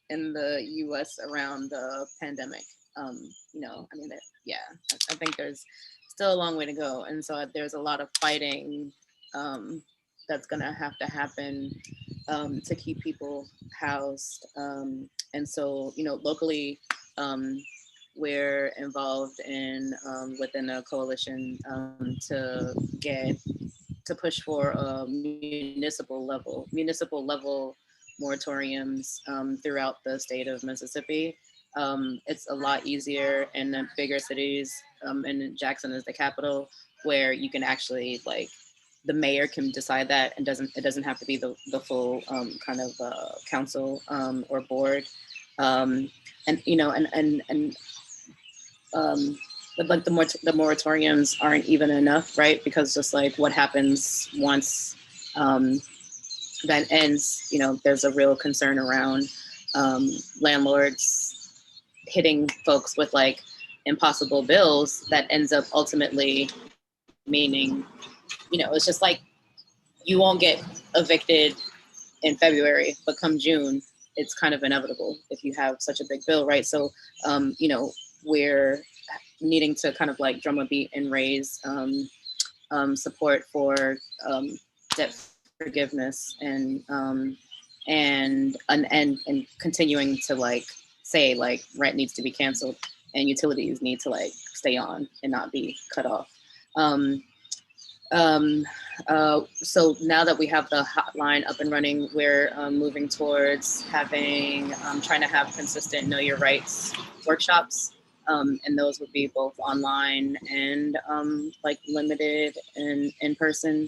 Speaker 8: the US around the pandemic. You know, I mean, yeah, I think there's still a long way to go. And so there's a lot of fighting that's gonna have to happen to keep people housed. And so, you know, locally, we're involved in within a coalition to push for a municipal level moratoriums throughout the state of Mississippi. It's a lot easier in the bigger cities, and Jackson is the capital, where you can actually, like, the mayor can decide that, and it doesn't have to be the full kind of council or board. And you know, but like the moratoriums aren't even enough, right? Because just like what happens once that ends, you know, there's a real concern around landlords hitting folks with like impossible bills that ends up ultimately meaning, you know, it's just like you won't get evicted in February, but come June, it's kind of inevitable if you have such a big bill, right? So, you know, we're needing to kind of like drum a beat and raise support for debt forgiveness and continuing to like say like rent needs to be canceled and utilities need to like stay on and not be cut off. So now that we have the hotline up and running, we're moving towards having, trying to have consistent Know Your Rights workshops. And those would be both online and like limited and in person,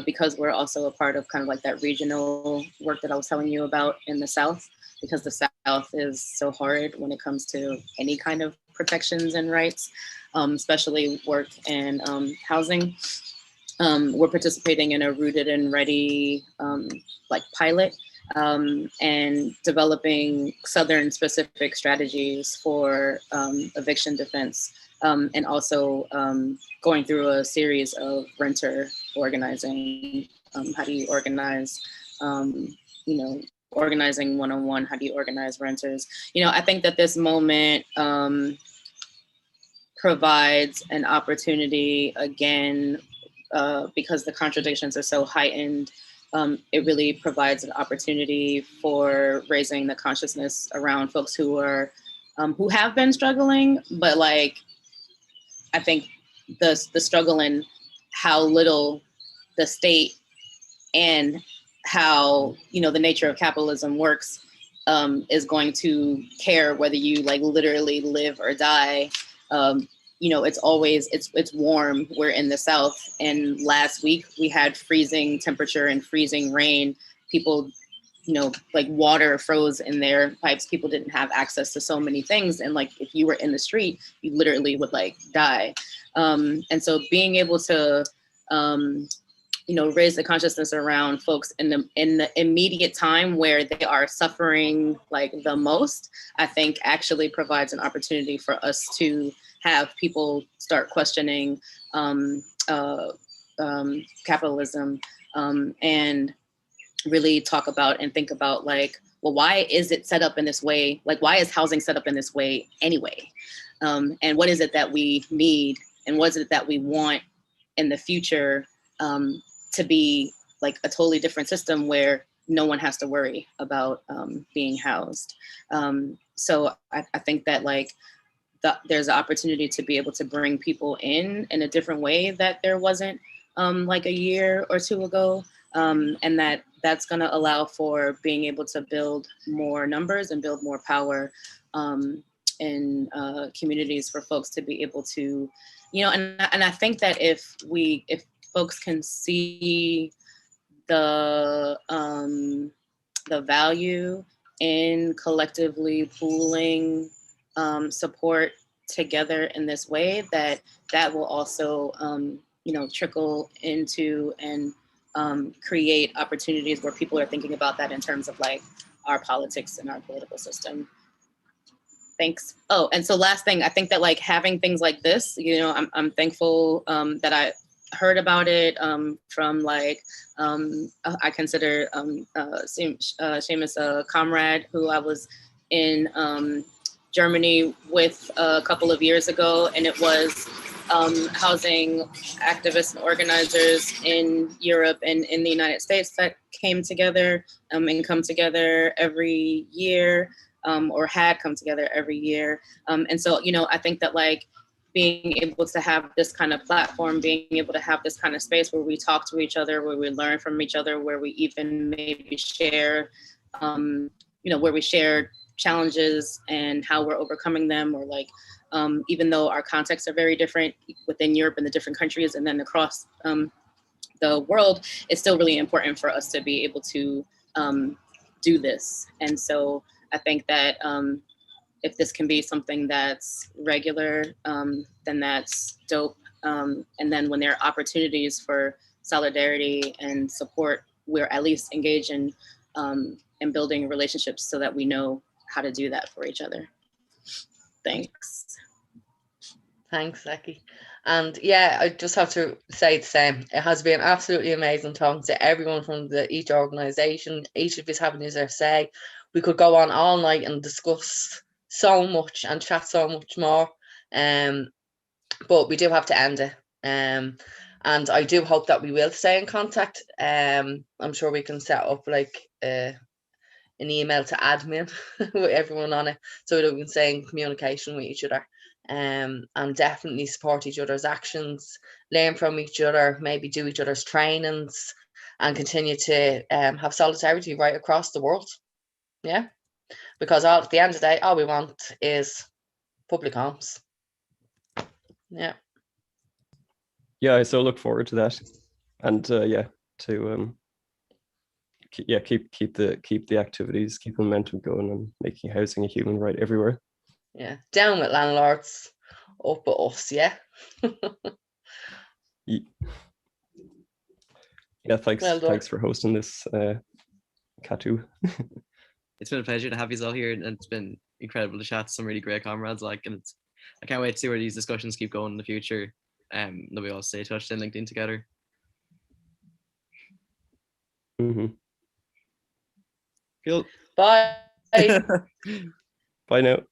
Speaker 8: because we're also a part of kind of like that regional work that I was telling you about in the South, because the South is so hard when it comes to any kind of protections and rights, especially work and housing. We're participating in a Rooted and Ready like pilot, and developing Southern specific strategies for eviction defense, and also going through a series of renter organizing. How do you organize, you know, organizing one-on-one, how do you organize renters? You know, I think that this moment provides an opportunity again, because the contradictions are so heightened. It really provides an opportunity for raising the consciousness around folks who are, who have been struggling, but like, I think the struggle in how little the state and how, you know, the nature of capitalism works is going to care whether you like literally live or die. You know, it's always, it's warm. We're in the South, and last week we had freezing temperature and freezing rain. People, you know, like water froze in their pipes. People didn't have access to so many things. And like, if you were in the street, you literally would like die. And so being able to raise the consciousness around folks in the immediate time where they are suffering like the most, I think actually provides an opportunity for us to have people start questioning capitalism and really talk about and think about like, well, why is it set up in this way? Like, why is housing set up in this way anyway? And what is it that we need? And what is it that we want in the future to be like a totally different system where no one has to worry about being housed? So I think that like there's an opportunity to be able to bring people in a different way that there wasn't like a year or two ago. And that's going to allow for being able to build more numbers and build more power in communities for folks to be able to, and I think that if folks can see the value in collectively pooling support together in this way, that will also, trickle into and create opportunities where people are thinking about that in terms of like our politics and our political system. Thanks. Oh, and so last thing, I think that like having things like this, I'm thankful that I heard about it from like, I consider Seamus a comrade who I was in Germany with a couple of years ago, and it was housing activists and organizers in Europe and in the United States that came together and come together every year, or had come together every year. And so, I think that like being able to have this kind of platform, being able to have this kind of space where we talk to each other, where we learn from each other, where we even maybe share, where we share challenges and how we're overcoming them, or like, even though our contexts are very different within Europe and the different countries and then across the world, it's still really important for us to be able to do this. And so I think that if this can be something that's regular, then that's dope. And then when there are opportunities for solidarity and support, we're at least engaged in building relationships so that we know how to do that for each other. Thanks.
Speaker 1: Thanks, Becky. And yeah, I just have to say the same. It has been absolutely amazing talking to everyone from each organisation. Each of us having their say. We could go on all night and discuss so much and chat so much more. But we do have to end it. And I do hope that we will stay in contact. I'm sure we can set up like an email to admin with everyone on it so that we can stay in communication with each other. And definitely support each other's actions, learn from each other, maybe do each other's trainings, and continue to have solidarity right across the world. Yeah, because at the end of the day, all we want is public homes. Yeah.
Speaker 5: Yeah, I so look forward to that, and keep the activities, keep momentum going, and making housing a human right everywhere.
Speaker 1: Yeah, down with landlords, up with us. Yeah.
Speaker 5: Yeah, thanks.
Speaker 1: Well done.
Speaker 5: Thanks for hosting this, Katu.
Speaker 6: It's been a pleasure to have you all here, and it's been incredible to chat to some really great comrades. I can't wait to see where these discussions keep going in the future. That we all stay in touch and LinkedIn together.
Speaker 5: Mm-hmm.
Speaker 6: Cool.
Speaker 1: Bye.
Speaker 5: Bye now.